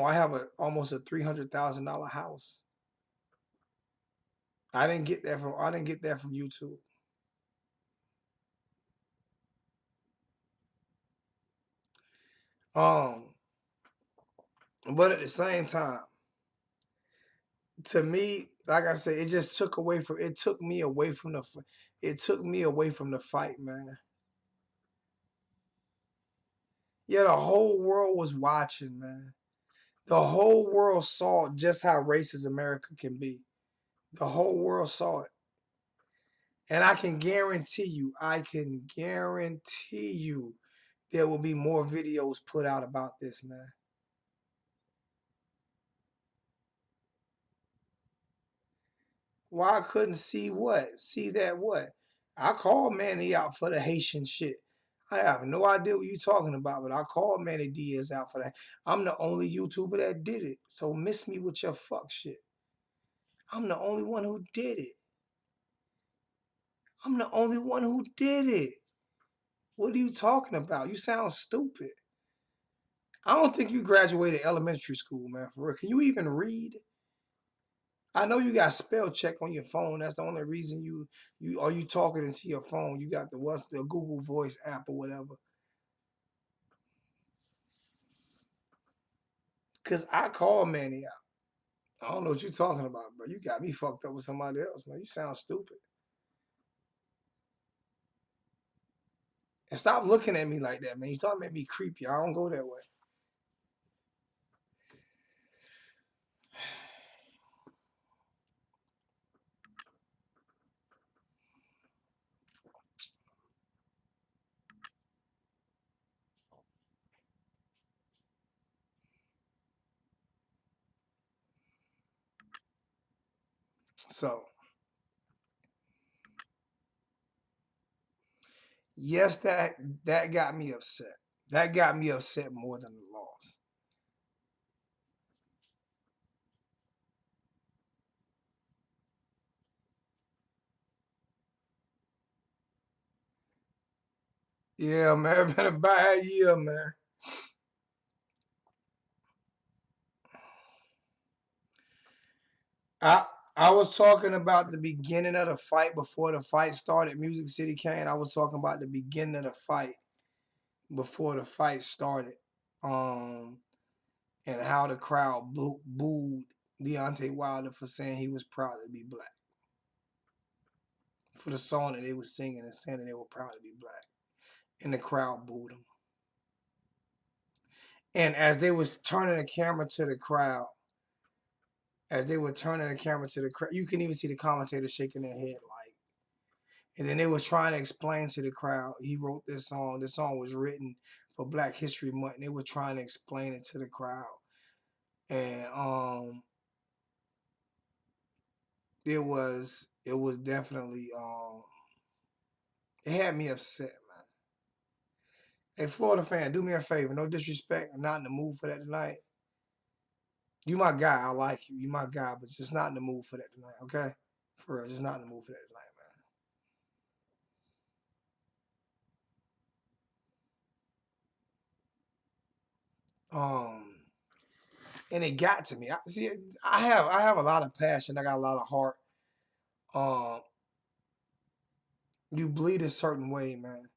I have almost a $300,000 house. I didn't get that from YouTube. Um, but at the same time, to me, like I said, it took me away from the fight, man. Yeah, the whole world was watching, man. The whole world saw just how racist America can be. The whole world saw it. And I can guarantee you there will be more videos put out about this, man. Why I couldn't see what? See that what? I called Manny out for the Haitian shit. I have no idea what you're talking about, but I called Manny Diaz out for that. I'm the only YouTuber that did it. So miss me with your fuck shit. I'm the only one who did it. I'm the only one who did it. What are you talking about? You sound stupid. I don't think you graduated elementary school, man. For real. Can you even read? I know you got spell check on your phone. That's the only reason you are you talking into your phone. You got the Google Voice app or whatever. Cause I called Manny out. I don't know what you're talking about, bro. You got me fucked up with somebody else, man. You sound stupid. And stop looking at me like that, man. You start making me creepy. I don't go that way. So yes, that got me upset. That got me upset more than the loss. Yeah, man. It's been a bad year, man. I I was talking about the beginning of the fight before the fight started. Music City Kane. I was talking about the beginning of the fight before the fight started. Um, and how the crowd booed Deontay Wilder for saying he was proud to be black. For the song that they were singing and saying that they were proud to be black. And the crowd booed him. And as they was turning the camera to the crowd, as they were turning the camera to the crowd, you can even see the commentators shaking their head like. And then they was trying to explain to the crowd. He wrote this song. This song was written for Black History Month. And they were trying to explain it to the crowd. And it was definitely it had me upset, man. Hey, Florida fan, do me a favor. No disrespect. I'm not in the mood for that tonight. You my guy. I like you. You my guy, but just not in the mood for that tonight, okay? For real, just not in the mood for that tonight, man. And it got to me. I see. I have a lot of passion. I got a lot of heart. Um, you bleed a certain way, man.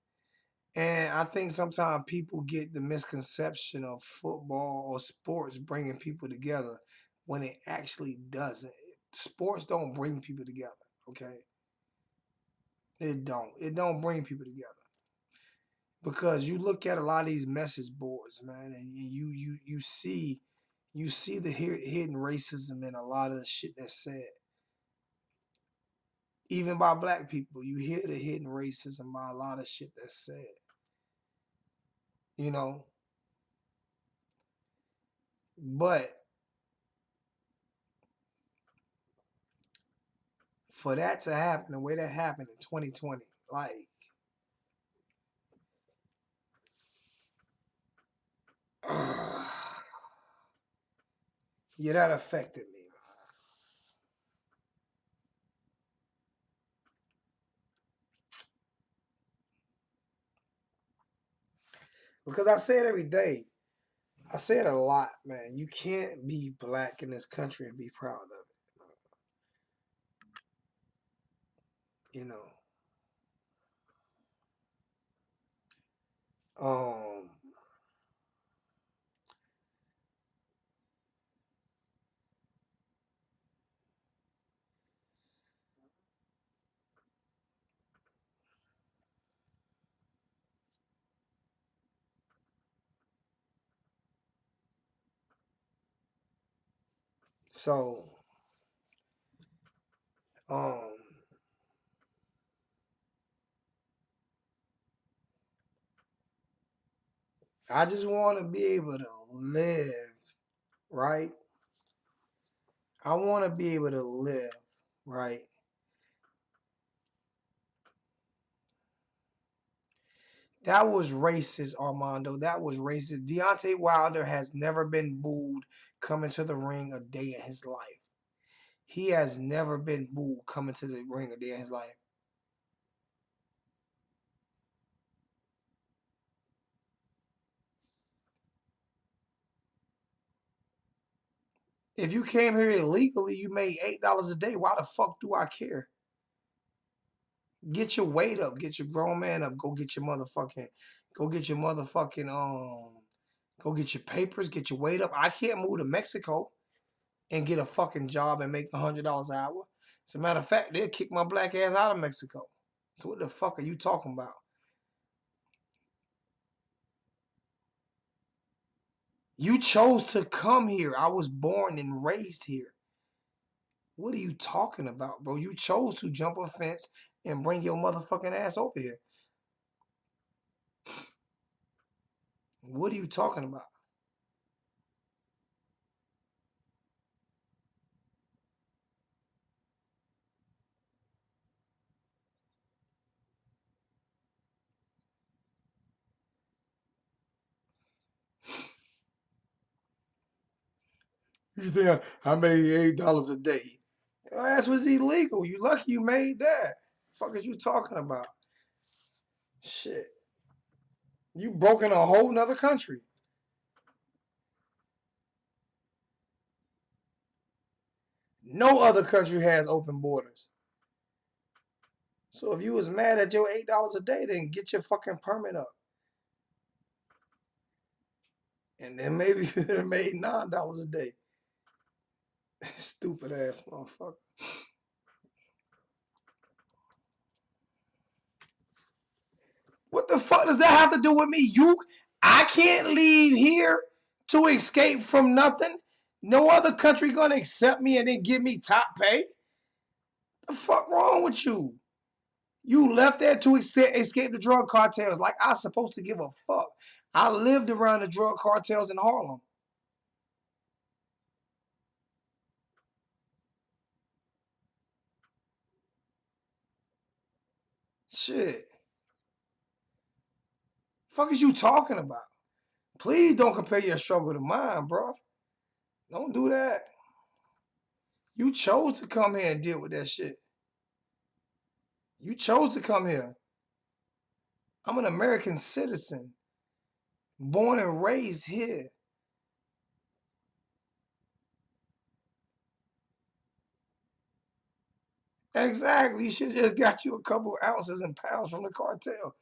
And I think sometimes people get the misconception of football or sports bringing people together when it actually doesn't. Sports don't bring people together, okay? It don't. It don't bring people together. Because you look at a lot of these message boards, man, and you see the hidden racism in a lot of the shit that's said. Even by black people, you hear the hidden racism by a lot of shit that's said. You know, but for that to happen the way that happened in 2020, like, yeah, that affected me. Because I say it every day. I say it a lot, man. You can't be black in this country and be proud of it. You know. Um So, um, I just want to be able to live, right? I want to be able to live, right? That was racist, Armando. That was racist. Deontay Wilder has never been booed coming to the ring a day in his life. He has never been booed coming to the ring a day in his life. If you came here illegally, you made $8 a day. Why the fuck do I care? Get your weight up. Get your grown man up. Go get your motherfucking go get your papers. Get your weight up. I can't move to Mexico and get a fucking job and make $100 an hour. As a matter of fact, they'll kick my black ass out of Mexico. So what the fuck are you talking about? You chose to come here. I was born and raised here. What are you talking about, bro? You chose to jump a fence and bring your motherfucking ass over here. What are you talking about? You think I made $8 a day? Your ass was illegal. You lucky you made that. Fuck is you talking about? Shit. You broke in a whole nother country. No other country has open borders. So if you was mad at your $8 a day, then get your fucking permit up. And then maybe you would have made $9 a day. Stupid ass motherfucker. What the fuck does that have to do with me? I can't leave here to escape from nothing. No other country gonna accept me and then give me top pay. The fuck wrong with you? You left there to escape the drug cartels. Like I supposed to give a fuck. I lived around the drug cartels in Harlem. Shit. Fuck is you talking about? Please don't compare your struggle to mine, bro. Don't do that. You chose to come here and deal with that shit. You chose to come here. I'm an American citizen, born and raised here. Exactly. You should just got you a couple ounces and pounds from the cartel.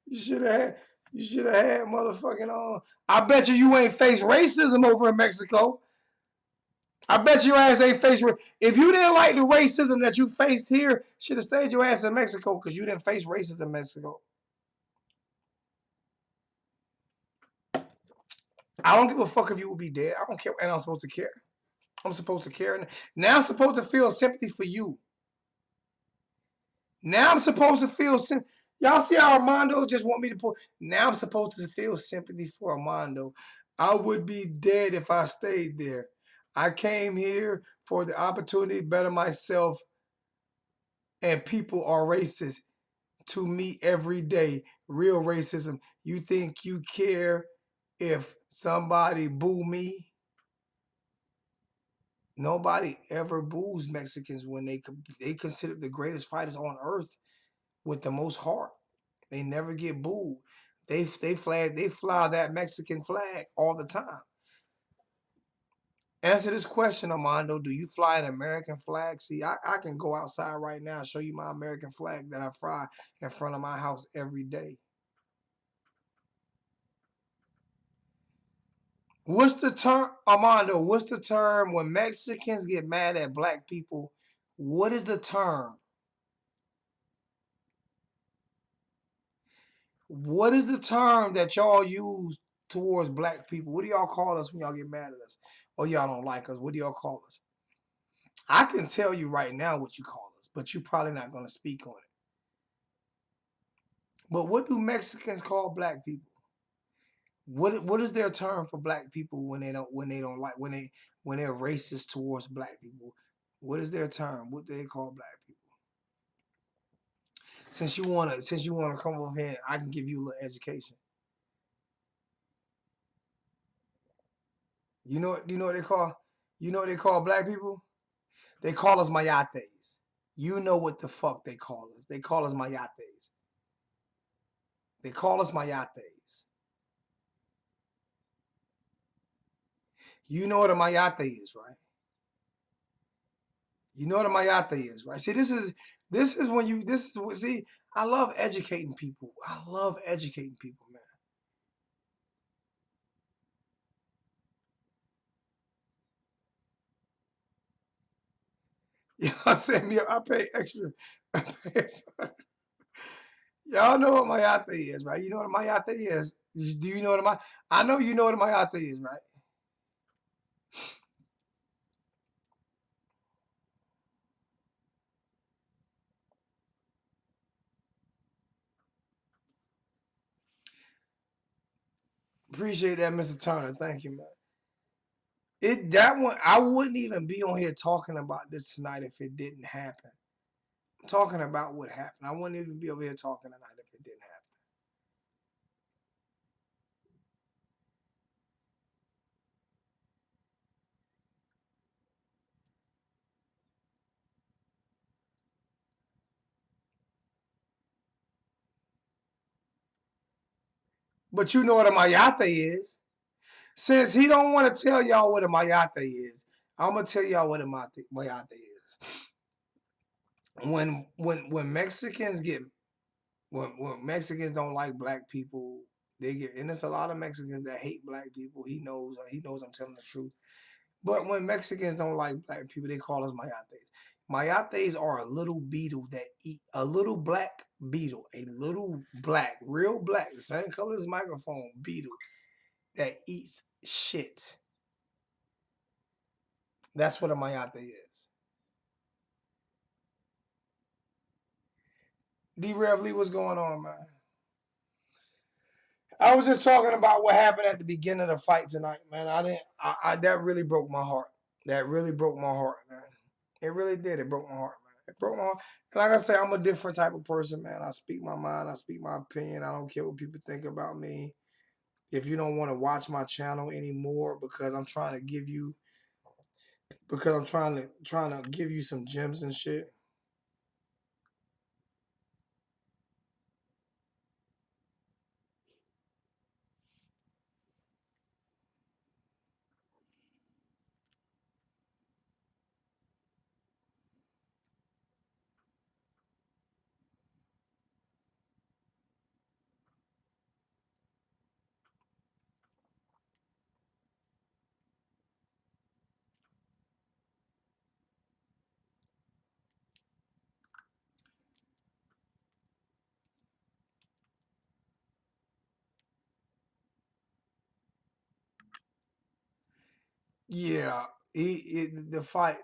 You should have had. You should have had motherfucking I bet you ain't faced racism over in Mexico. I bet your ass ain't faced. If you didn't like the racism that you faced here, should have stayed your ass in Mexico because you didn't face racism in Mexico. I don't give a fuck if you would be dead. I don't care, and I'm supposed to care. I'm supposed to care. Now I'm supposed to feel sympathy for you. Now I'm supposed to feel sympathy. Y'all see how Armando just want me to put. Now I'm supposed to feel sympathy for Armando. I would be dead if I stayed there. I came here for the opportunity to better myself, and people are racist to me every day. Real racism. You think you care if somebody boo me? Nobody ever boos Mexicans when they consider the greatest fighters on earth with the most heart. They never get booed. They fly that Mexican flag all the time. Answer this question, Armando. Do you fly an American flag? See, I can go outside right now and show you my American flag that I fly in front of my house every day. What's the term, Armando? What's the term when Mexicans get mad at black people? What is the term? What is the term that y'all use towards black people? What do y'all call us when y'all get mad at us? or y'all don't like us. What do y'all call us? I can tell you right now what you call us, but you're probably not going to speak on it. But what do Mexicans call black people? What is their term for black people when they don't like when they're racist towards black people? What is their term? What do they call black people? Since you wanna come over here, I can give you a little education. You know what they call black people? They call us mayates. You know what the fuck they call us? They call us mayates. They call us mayates. You know what a mayate is, right? You know what a mayate is, right? See, this is when you this is what see. I love educating people. I love educating people, man. Y'all send me. I pay extra. I pay, y'all know what mayate is, right? You know what a mayate is. Do you know what a mayate? I know you know what a mayate is, right? Appreciate that, Mr. Turner. Thank you, man. It that one I wouldn't even be on here talking about this tonight if it didn't happen. I'm talking about what happened. I wouldn't even be over here talking tonight if it didn't happen. But you know what a mayate is. Since he don't want to tell y'all what a mayate is, I'm gonna tell y'all what a mayate is. When Mexicans get when Mexicans don't like black people, they get and there's a lot of Mexicans that hate black people. He knows I'm telling the truth. But when Mexicans don't like black people, they call us mayates. Mayates are a little beetle that eat a little black beetle, a little black, real black, the same color as microphone beetle that eats shit. That's what a mayate is. D Rev Lee, what's going on, man? I was just talking about what happened at the beginning of the fight tonight, man. I didn't. That really broke my heart. That really broke my heart, man. It really did. It broke my heart, man. It broke my heart. And like I say, I'm a different type of person, man. I speak my mind. I speak my opinion. I don't care what people think about me. If you don't want to watch my channel anymore because I'm trying to give you some gems and shit. Yeah, the fight.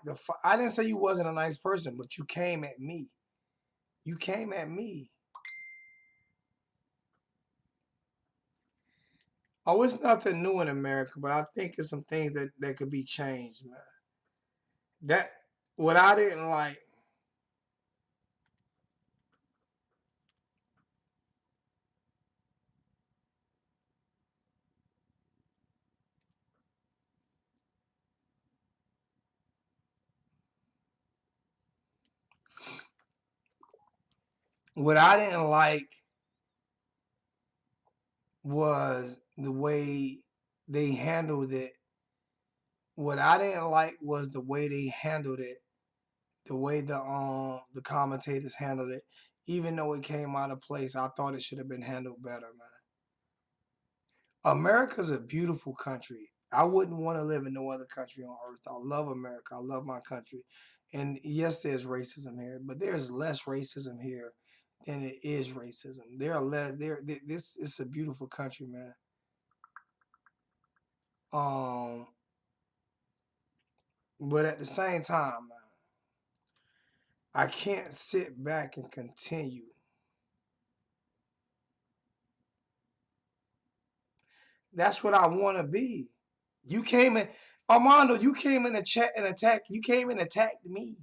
I didn't say you wasn't a nice person, but you came at me. You came at me. Oh, it's nothing new in America, but I think it's some things that could be changed, man. That what I didn't like, what I didn't like was the way they handled it. What I didn't like was the way they handled it, the way the commentators handled it. Even though it came out of place, I thought it should have been handled better, man. America's a beautiful country. I wouldn't want to live in no other country on earth. I love America. I love my country. And yes, there's racism here, but there's less racism here than it is racism. There are less this is a beautiful country, man. Um But at the same time, man, I can't sit back and continue. That's what I want to be. You came in, Armando. You came in the chat and attack. You came and attacked me.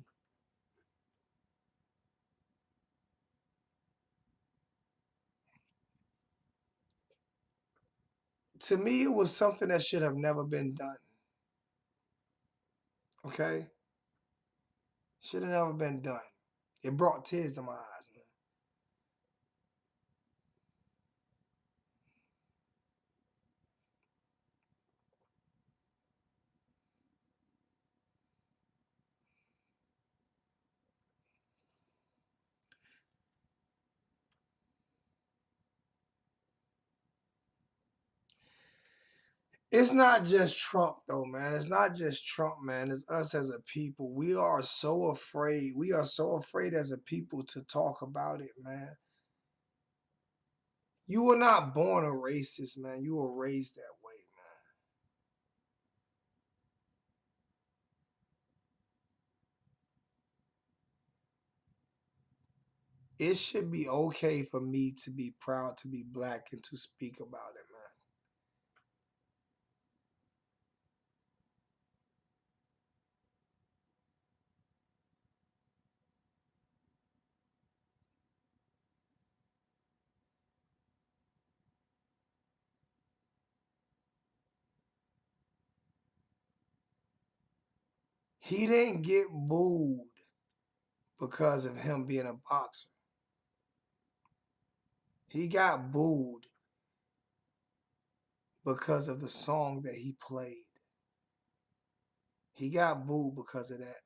To me, it was something that should have never been done. Okay, should have never been done. It brought tears to my eyes, man. It's not just Trump though, man. It's not just Trump, man. It's us as a people. We are so afraid. We are so afraid as a people to talk about it, man. You were not born a racist, man. You were raised that way, man. It should be okay for me to be proud to be black and to speak about it, man. He didn't get booed because of him being a boxer. He got booed because of the song that he played. He got booed because of that.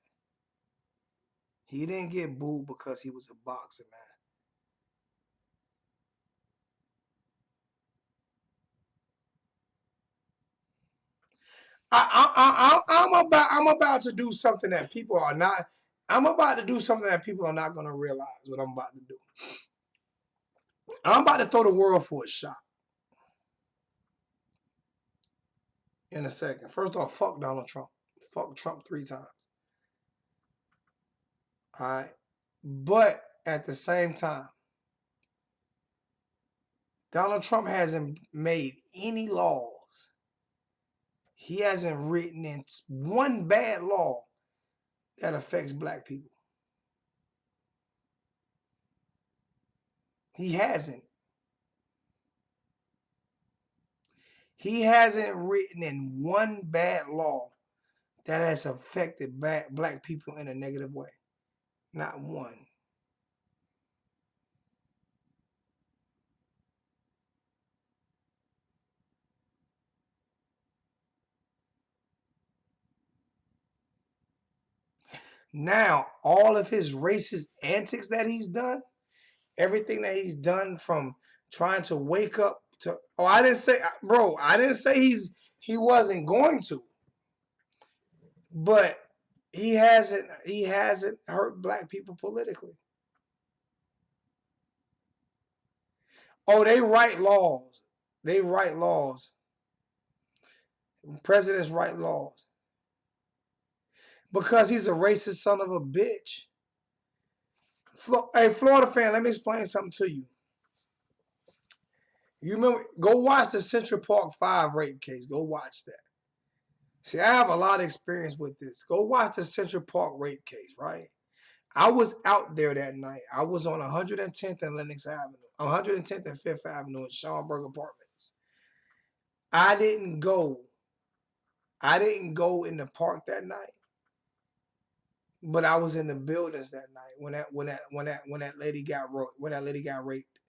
He didn't get booed because he was a boxer, man. I'm about to do something that people are not. I'm about to do something that people are not gonna realize what I'm about to do. I'm about to throw the world for a shot in a second. First off, fuck Donald Trump. Fuck Trump 3 times. All right. But at the same time, Donald Trump hasn't made any laws. He hasn't written in one bad law that affects black people. He hasn't. He hasn't written in one bad law that has affected black people in a negative way. Not one. Now, all of his racist antics that he's done, everything that he's done from trying to wake up to, oh, I didn't say, bro, I didn't say he wasn't going to, but he hasn't hurt black people politically. Oh, they write laws. They write laws. Presidents write laws. Because he's a racist son of a bitch. Hey, Florida fan, let me explain something to you. You remember? Go watch the Central Park 5 rape case. Go watch that. See, I have a lot of experience with this. Go watch the Central Park rape case, right? I was out there that night. I was on 110th and Lenox Avenue, 110th and 5th Avenue in Schaumburg Apartments. I didn't go. I didn't go in the park that night, but I was in the buildings that night when that lady got raped,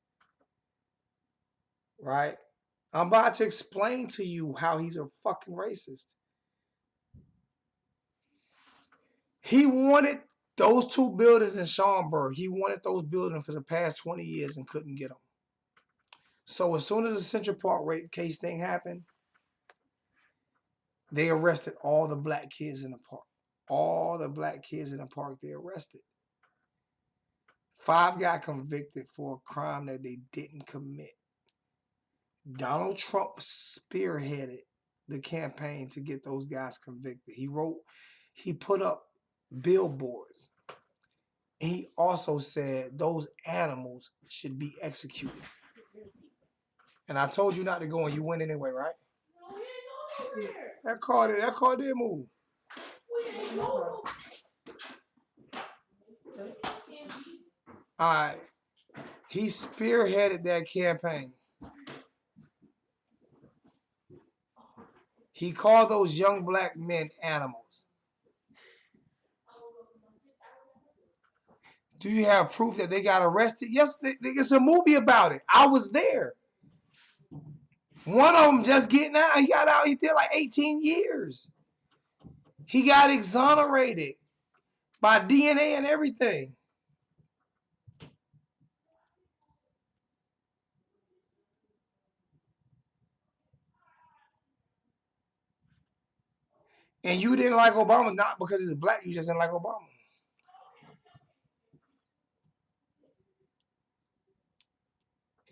right? I'm about to explain to you how he's a fucking racist. He wanted those 2 buildings in Schaumburg. He wanted those buildings for the past 20 years and couldn't get them. So as soon as the Central Park rape case thing happened, they arrested all the black kids in the park. All the black kids in the park, they arrested. 5 got convicted for a crime that they didn't commit. Donald Trump spearheaded the campaign to get those guys convicted. He wrote He put up billboards. He also said those animals should be executed. And I told you not to go, and you went anyway, right? That car did move. All right. He spearheaded that campaign. He called those young black men animals. Do you have proof that they got arrested? Yes, it's a movie about it. I was there. One of them just getting out. He got out. He did like 18 years. He got exonerated by DNA and everything. And you didn't like Obama, not because he was black. You just didn't like Obama.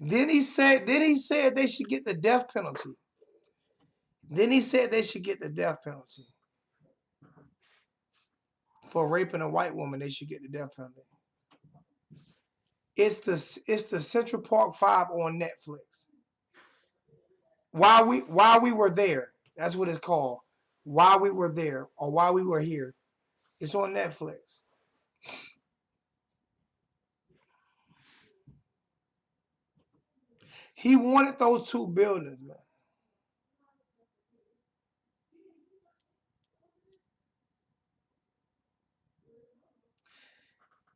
Then he said they should get the death penalty. Then he said they should get the death penalty. For raping a white woman, they should get the death penalty. It's the Central Park 5 on Netflix. While we were there, that's what it's called. While we were there, or while we were here, it's on Netflix. He wanted those two buildings, man.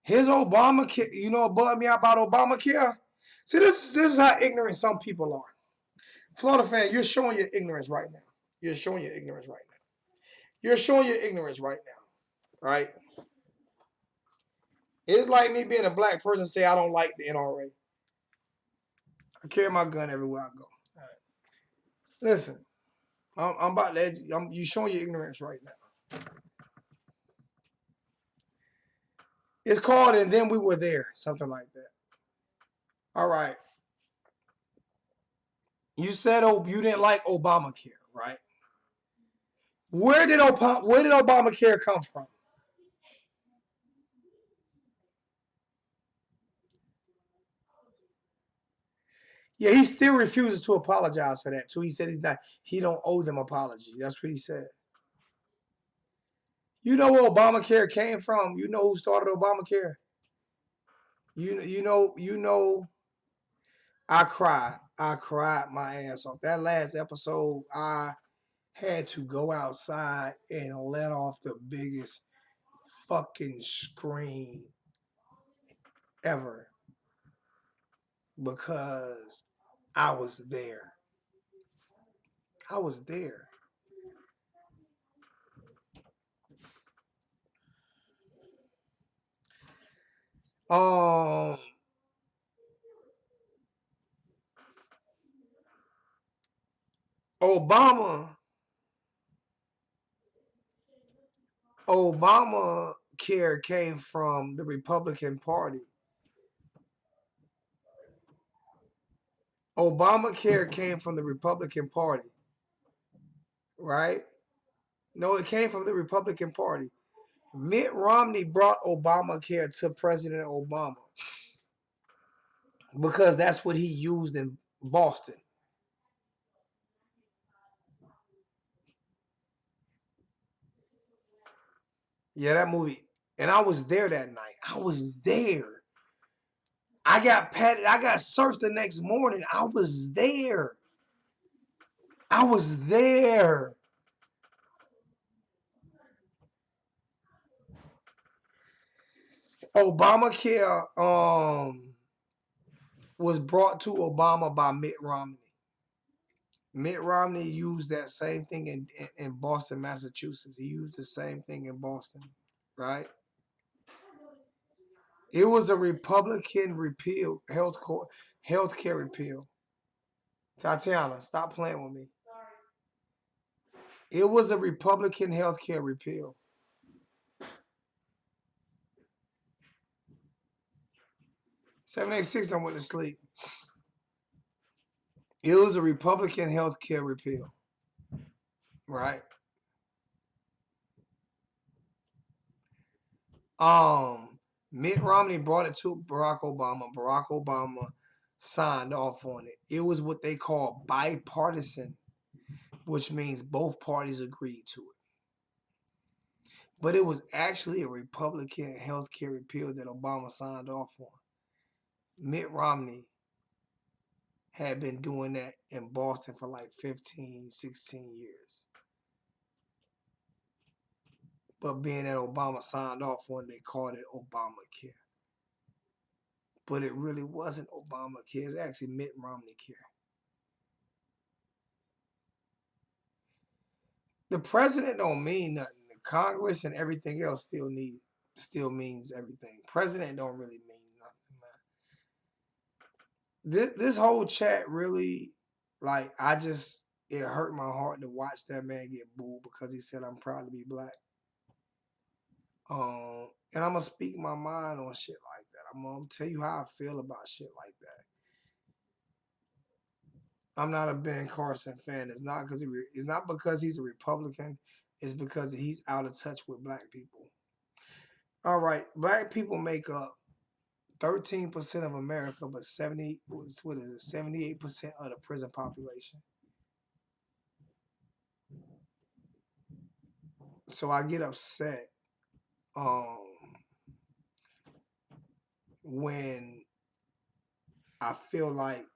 His Obamacare, you know what bugged me out about Obamacare? See, this is how ignorant some people are. Florida fan, you're showing your ignorance right now. You're showing your ignorance right now. You're showing your ignorance right now, right? It's like me being a black person say I don't like the NRA. I carry my gun everywhere I go. All right. Listen, I'm about to. You showing your ignorance right now. It's called "And Then We Were There," something like that. All right. You said you didn't like Obamacare, right? Where did Obamacare come from? Yeah, he still refuses to apologize for that too. He said he don't owe them apology. That's what he said. You know where Obamacare came from? You know who started Obamacare? You know. I cried. I cried my ass off. That last episode, I had to go outside and let off the biggest fucking scream ever because I was there. I was there. Um, Obama, Obamacare came from the Republican Party. Obamacare came from the Republican Party, right? No, it came from the Republican Party. Mitt Romney brought Obamacare to President Obama because that's what he used in Boston. Yeah, that movie. And I was there that night. I was there. I got patted. I got searched the next morning. I was there. I was there. Obamacare was brought to Obama by Mitt Romney. Mitt Romney used that same thing in Boston, Massachusetts. He used the same thing in Boston, right? It was a Republican repeal, healthcare repeal. Tatiana, stop playing with me. It was a Republican healthcare repeal. 786 I went to sleep. It was a Republican healthcare repeal. Right? Mitt Romney brought it to Barack Obama. Barack Obama signed off on it. It was what they call bipartisan, which means both parties agreed to it. But it was actually a Republican health care repeal that Obama signed off on. Mitt Romney had been doing that in Boston for like 15, 16 years. But being that Obama signed off on it, they called it Obamacare. But it really wasn't Obamacare. It's actually Mitt Romney care. The president don't mean nothing. The Congress and everything else still means everything. President don't really mean nothing, man. This whole chat really, like, it hurt my heart to watch that man get booed because he said I'm proud to be black. And I'm gonna speak my mind on shit like that. I'm gonna tell you how I feel about shit like that. I'm not a Ben Carson fan. It's not because he's a Republican. It's because he's out of touch with black people. All right, black people make up 13% of America, but 78% of the prison population. So I get upset when I feel like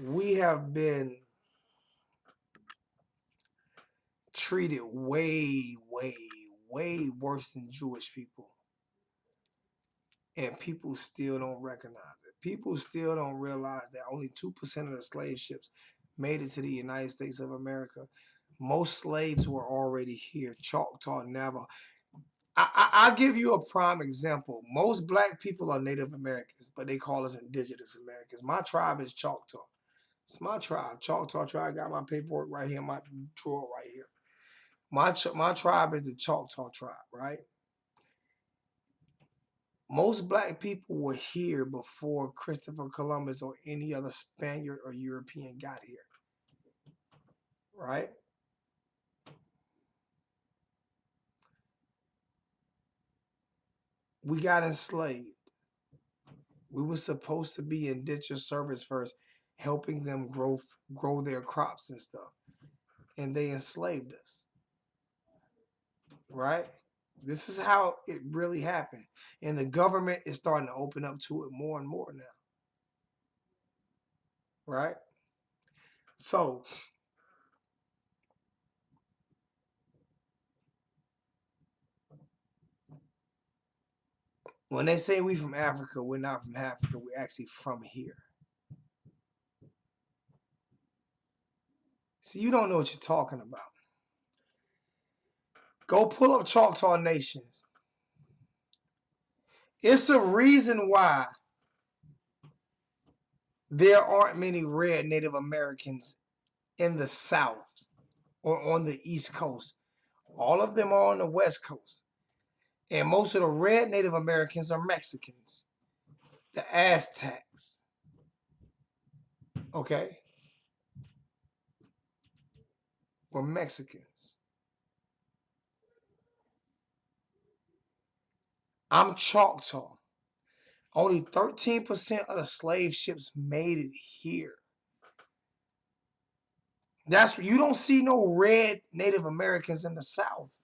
we have been treated way, way, way worse than Jewish people. And people still don't recognize it. People still don't realize that only 2% of the slave ships made it to the United States of America. Most slaves were already here. Choctaw, Navajo. I'll give you a prime example. Most black people are Native Americans, but they call us Indigenous Americans. My tribe is Choctaw. It's my tribe. Choctaw tribe. Got my paperwork right here, my drawer right here. My tribe is the Choctaw tribe, right? Most black people were here before Christopher Columbus or any other Spaniard or European got here, right? We got enslaved. We were supposed to be indentured servants first, helping them grow their crops and stuff, and they enslaved us, right? This is how it really happened, and the government is starting to open up to it more and more now, right? So when they say we from Africa, we're not from Africa. We're actually from here. See, you don't know what you're talking about. Go pull up Choctaw Nations. It's the reason why there aren't many red Native Americans in the South or on the East Coast. All of them are on the West Coast. And most of the red Native Americans are Mexicans. The Aztecs. Okay? Were Mexicans. I'm Choctaw. Only 13% of the slave ships made it here. You don't see no red Native Americans in the South.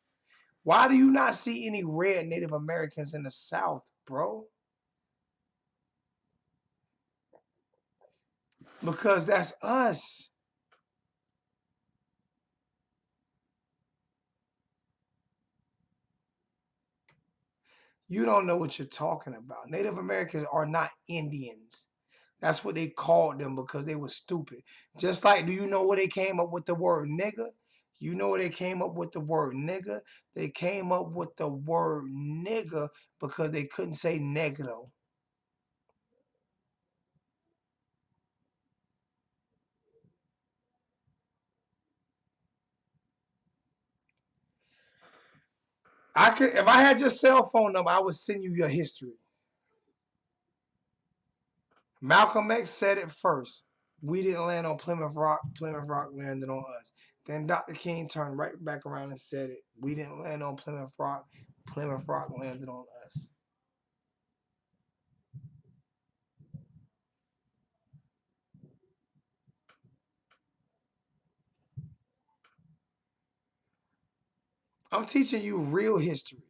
Why do you not see any red Native Americans in the South, bro? Because that's us. You don't know what you're talking about. Native Americans are not Indians. That's what they called them because they were stupid. Just like, do you know where they came up with the word nigger? You know where they came up with the word nigger? They came up with the word nigger because they couldn't say negro. If I had your cell phone number, I would send you your history. Malcolm X said it first. We didn't land on Plymouth Rock. Plymouth Rock landed on us. Then Dr. King turned right back around and said it. We didn't land on Plymouth Rock. Plymouth Rock landed on us. I'm teaching you real history.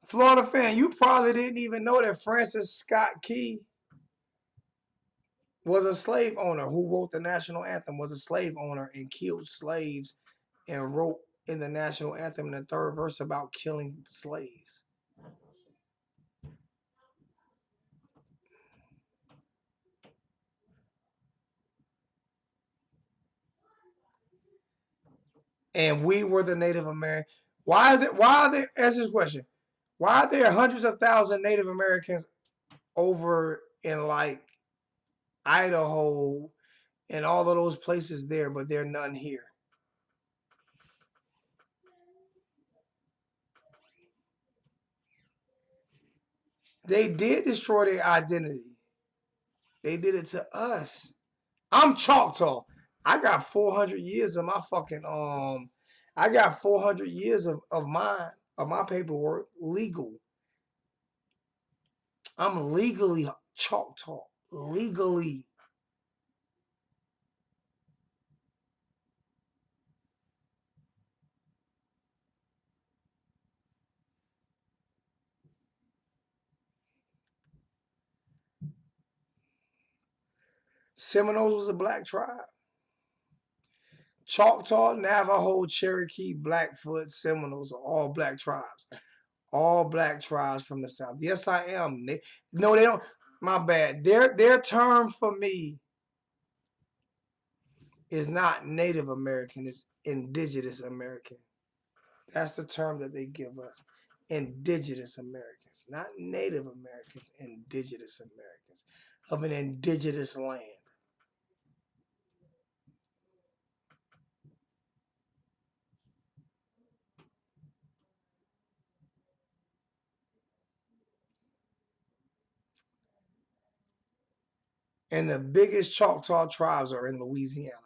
Florida fan, you probably didn't even know that Francis Scott Key was a slave owner who wrote the national anthem, was a slave owner and killed slaves and wrote in the national anthem in the third verse about killing slaves. And we were the Native American. Why are there, answer this question. Why are there hundreds of thousands of Native Americans over in like Idaho and all of those places there, but there are none here? They did destroy their identity. They did it to us. I'm Choctaw. I got 400 years of my fucking I got 400 years of my paperwork legal. I'm legally Choctaw. Legally. Seminoles was a black tribe. Choctaw, Navajo, Cherokee, Blackfoot, Seminoles are all black tribes. All black tribes from the South. Yes, I am. No, they don't. My bad. Their term for me is not Native American. It's Indigenous American. That's the term that they give us. Indigenous Americans, not Native Americans. Indigenous Americans of an indigenous land. And the biggest Choctaw tribes are in Louisiana.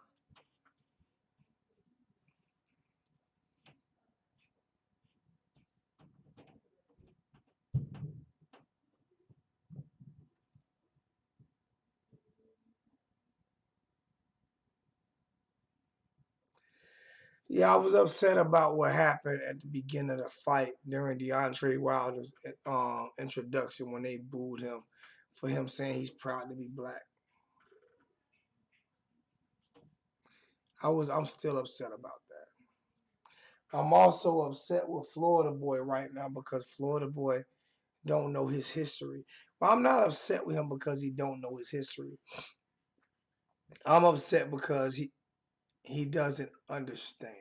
Yeah, I was upset about what happened at the beginning of the fight during Deontay Wilder's introduction when they booed him for him saying he's proud to be black. I'm still upset about that. I'm also upset with Florida Boy right now because Florida Boy don't know his history. Well, I'm not upset with him because he don't know his history. I'm upset because he doesn't understand.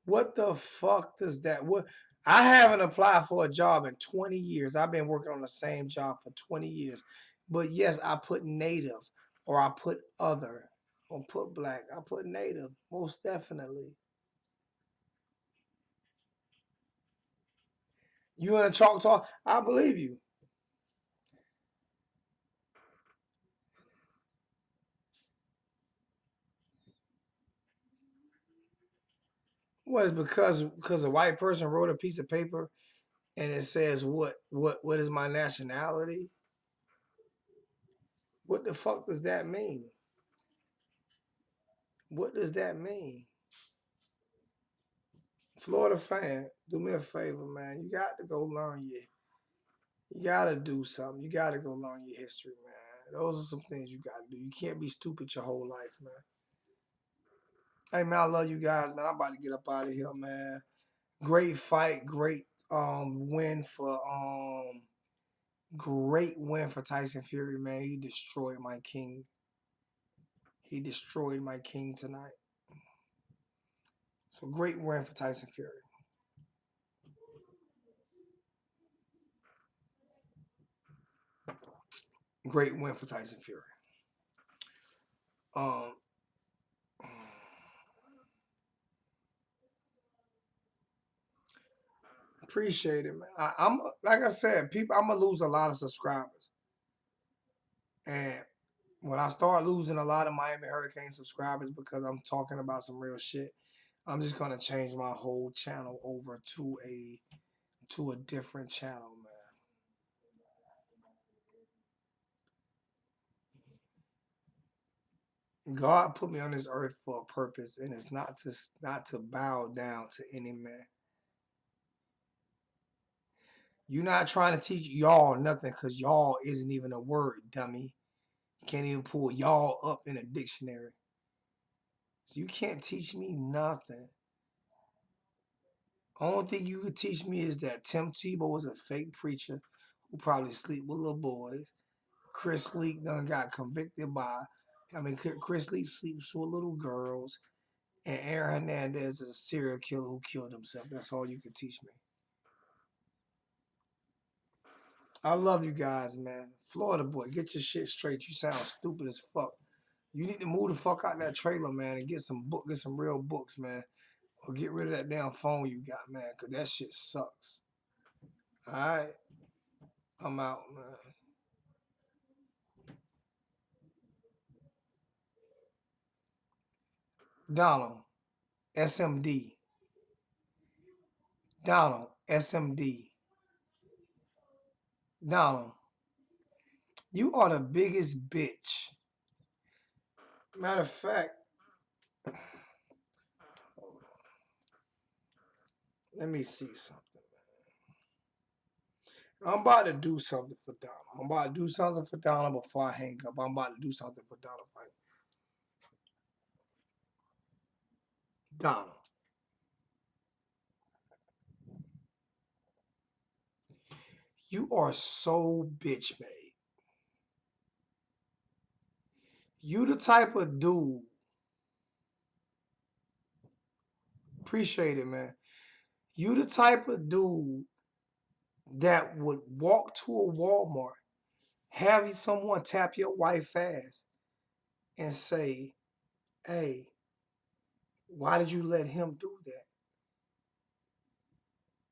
What the fuck does that what I haven't applied for a job in 20 years. I've been working on the same job for 20 years. But yes, I put native or I put other. I don't put black. I put native. Most definitely. You in a Choctaw? I believe you. Well, it's because a white person wrote a piece of paper and it says what is my nationality? What the fuck does that mean? What does that mean? Florida fan, do me a favor, man. You got to go learn your. You gotta do something. You gotta go learn your history, man. Those are some things you gotta do. You can't be stupid your whole life, man. Hey man, I love you guys, man. I'm about to get up out of here, man. Great fight, great win for Tyson Fury, man. He destroyed my king. He destroyed my king tonight. So great win for Tyson Fury. Great win for Tyson Fury. Um, appreciate it, man. I'm like I said, people. I'm gonna lose a lot of subscribers, and When I start losing a lot of Miami Hurricane subscribers because I'm talking about some real shit, I'm just gonna change my whole channel over to a different channel, man. God put me on this earth for a purpose, and it's not to bow down to any man. You're not trying to teach y'all nothing because y'all isn't even a word, dummy. You can't even pull y'all up in a dictionary. So you can't teach me nothing. Only thing you could teach me is that Tim Tebow is a fake preacher who probably sleep with little boys. Chris Leak done got convicted by, Chris Leak sleeps with little girls. And Aaron Hernandez is a serial killer who killed himself. That's all you can teach me. I love you guys, man. Florida boy, get your shit straight. You sound stupid as fuck. You need to move the fuck out that trailer, man, and get some real books, man. Or get rid of that damn phone you got, man, cause that shit sucks. Alright? I'm out, man. Donald, SMD. Donald, SMD. Donald, you are the biggest bitch. Matter of fact, let me see something. I'm about to do something for Donald. I'm about to do something for Donald before I hang up. I'm about to do something for Donald. Donald, you are so bitch made. You the type of dude. Appreciate it, man. You the type of dude that would walk to a Walmart, have someone tap your wife ass, and say, "Hey, why did you let him do that?"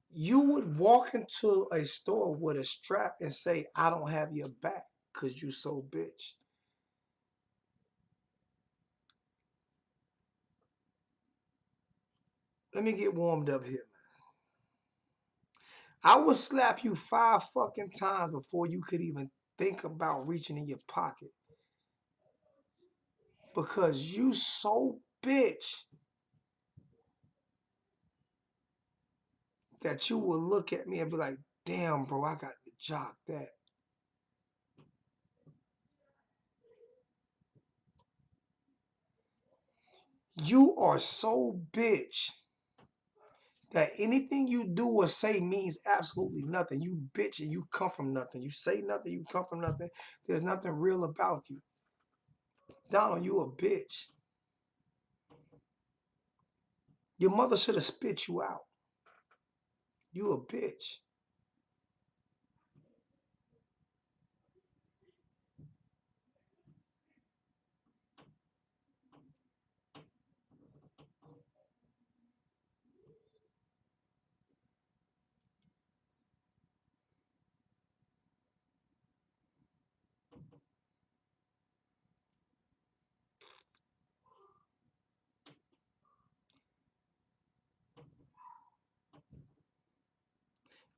You would walk into a store with a strap and say, "I don't have your back because you so bitch." Let me get warmed up here. I would slap you 5 fucking times before you could even think about reaching in your pocket. Because you so bitch that you will look at me and be like, damn, bro, I got to jock that. You are so bitch that anything you do or say means absolutely nothing. You bitch and you come from nothing. You say nothing, you come from nothing. There's nothing real about you. Donald, you a bitch. Your mother should have spit you out. You a bitch.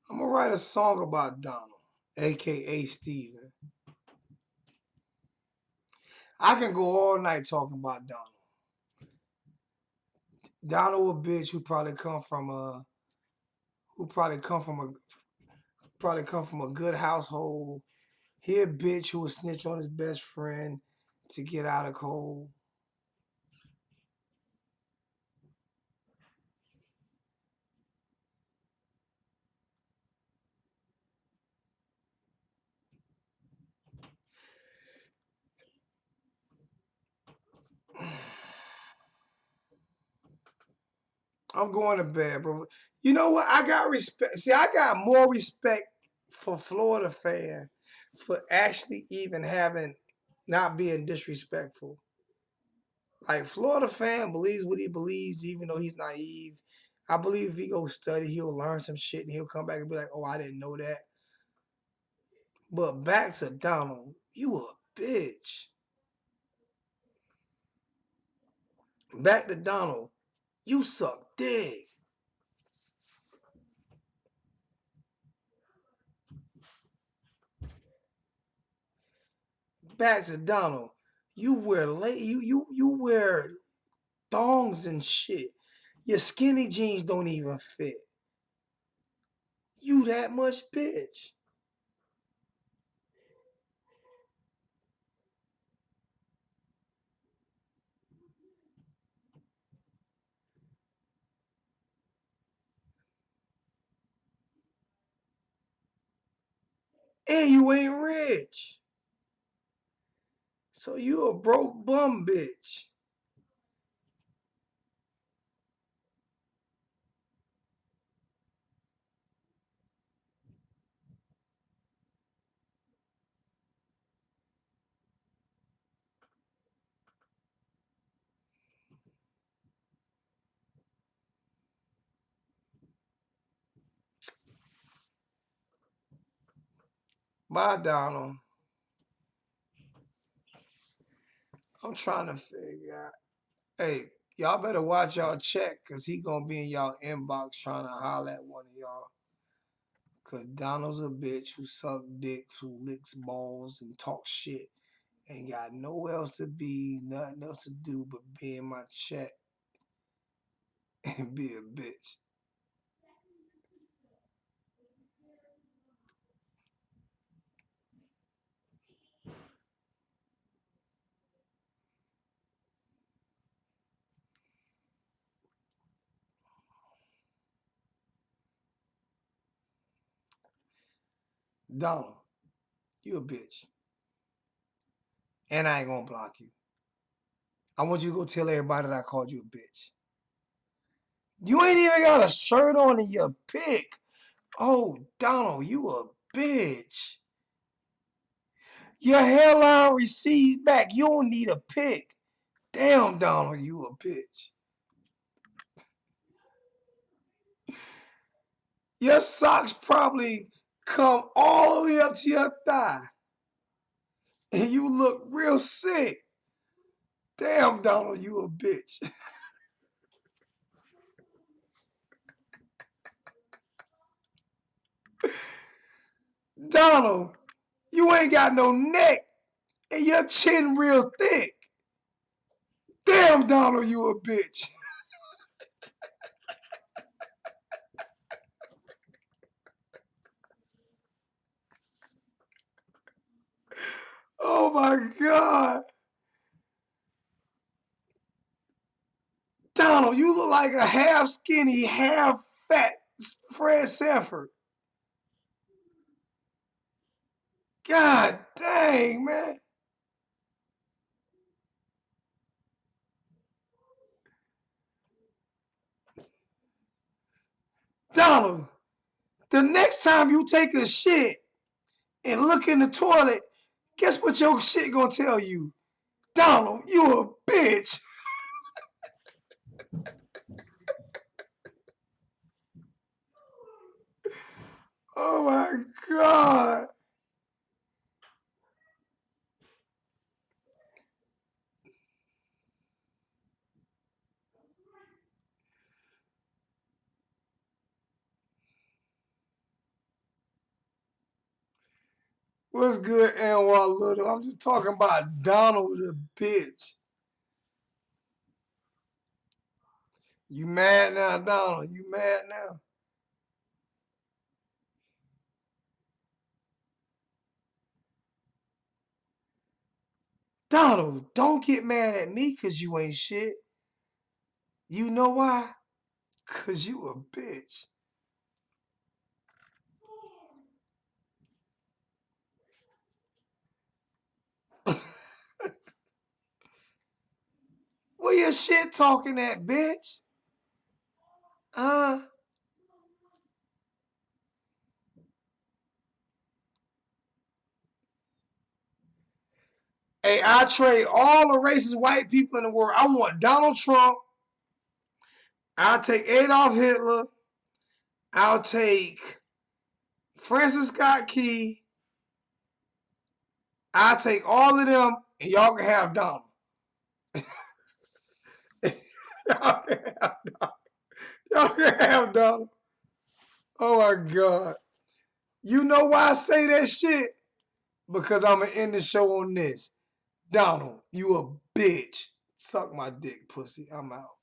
I'm gonna write a song about Donald, aka Steven. I can go all night talking about Donald. Donald a bitch who probably come from a good household. He a bitch who would snitch on his best friend to get out of cold. I'm going to bed, bro. You know what? I got respect. See, I got more respect for Florida fan for actually even having not being disrespectful. Like Florida fan believes what he believes, even though he's naive. I believe if he goes study, he'll learn some shit and he'll come back and be like, "Oh, I didn't know that." But back to Donald, you a bitch. Back to Donald. You suck dick. Back to Donald. You wear you wear thongs and shit. Your skinny jeans don't even fit. You that much bitch. And you ain't rich. So you a broke bum bitch. Bye, Donald. I'm trying to figure out. Hey, y'all better watch y'all check, cause he gonna be in y'all inbox trying to holler at one of y'all. Cause Donald's a bitch who suck dicks, who licks balls and talk shit. Ain't got nowhere else to be, nothing else to do but be in my chat and be a bitch. Donald, you a bitch. And I ain't gonna block you. I want you to go tell everybody that I called you a bitch. You ain't even got a shirt on in your pic. Oh, Donald, you a bitch. Your hairline recedes back. You don't need a pic. Damn, Donald, you a bitch. Your socks probably come all the way up to your thigh. And you look real sick. Damn, Donald, you a bitch. Donald, you ain't got no neck and your chin real thick. Damn, Donald, you a bitch. Oh my God. Donald, you look like a half skinny, half fat Fred Sanford. God dang, man. Donald, the next time you take a shit and look in the toilet, guess what your shit gonna tell you? Donald, you a bitch. Oh my God. What's good, Anwar Little? I'm just talking about Donald the bitch. You mad now, Donald? You mad now? Donald, don't get mad at me because you ain't shit. You know why? Because you a bitch. Where your shit talking at, bitch? Uh, hey, I trade all the racist white people in the world. I want Donald Trump. I'll take Adolf Hitler. I'll take Francis Scott Key. I'll take all of them, and y'all can have Donald. Y'all can have Donald. Y'all can have Donald. Oh my God. You know why I say that shit? Because I'm going to end the show on this. Donald, you a bitch. Suck my dick, pussy. I'm out.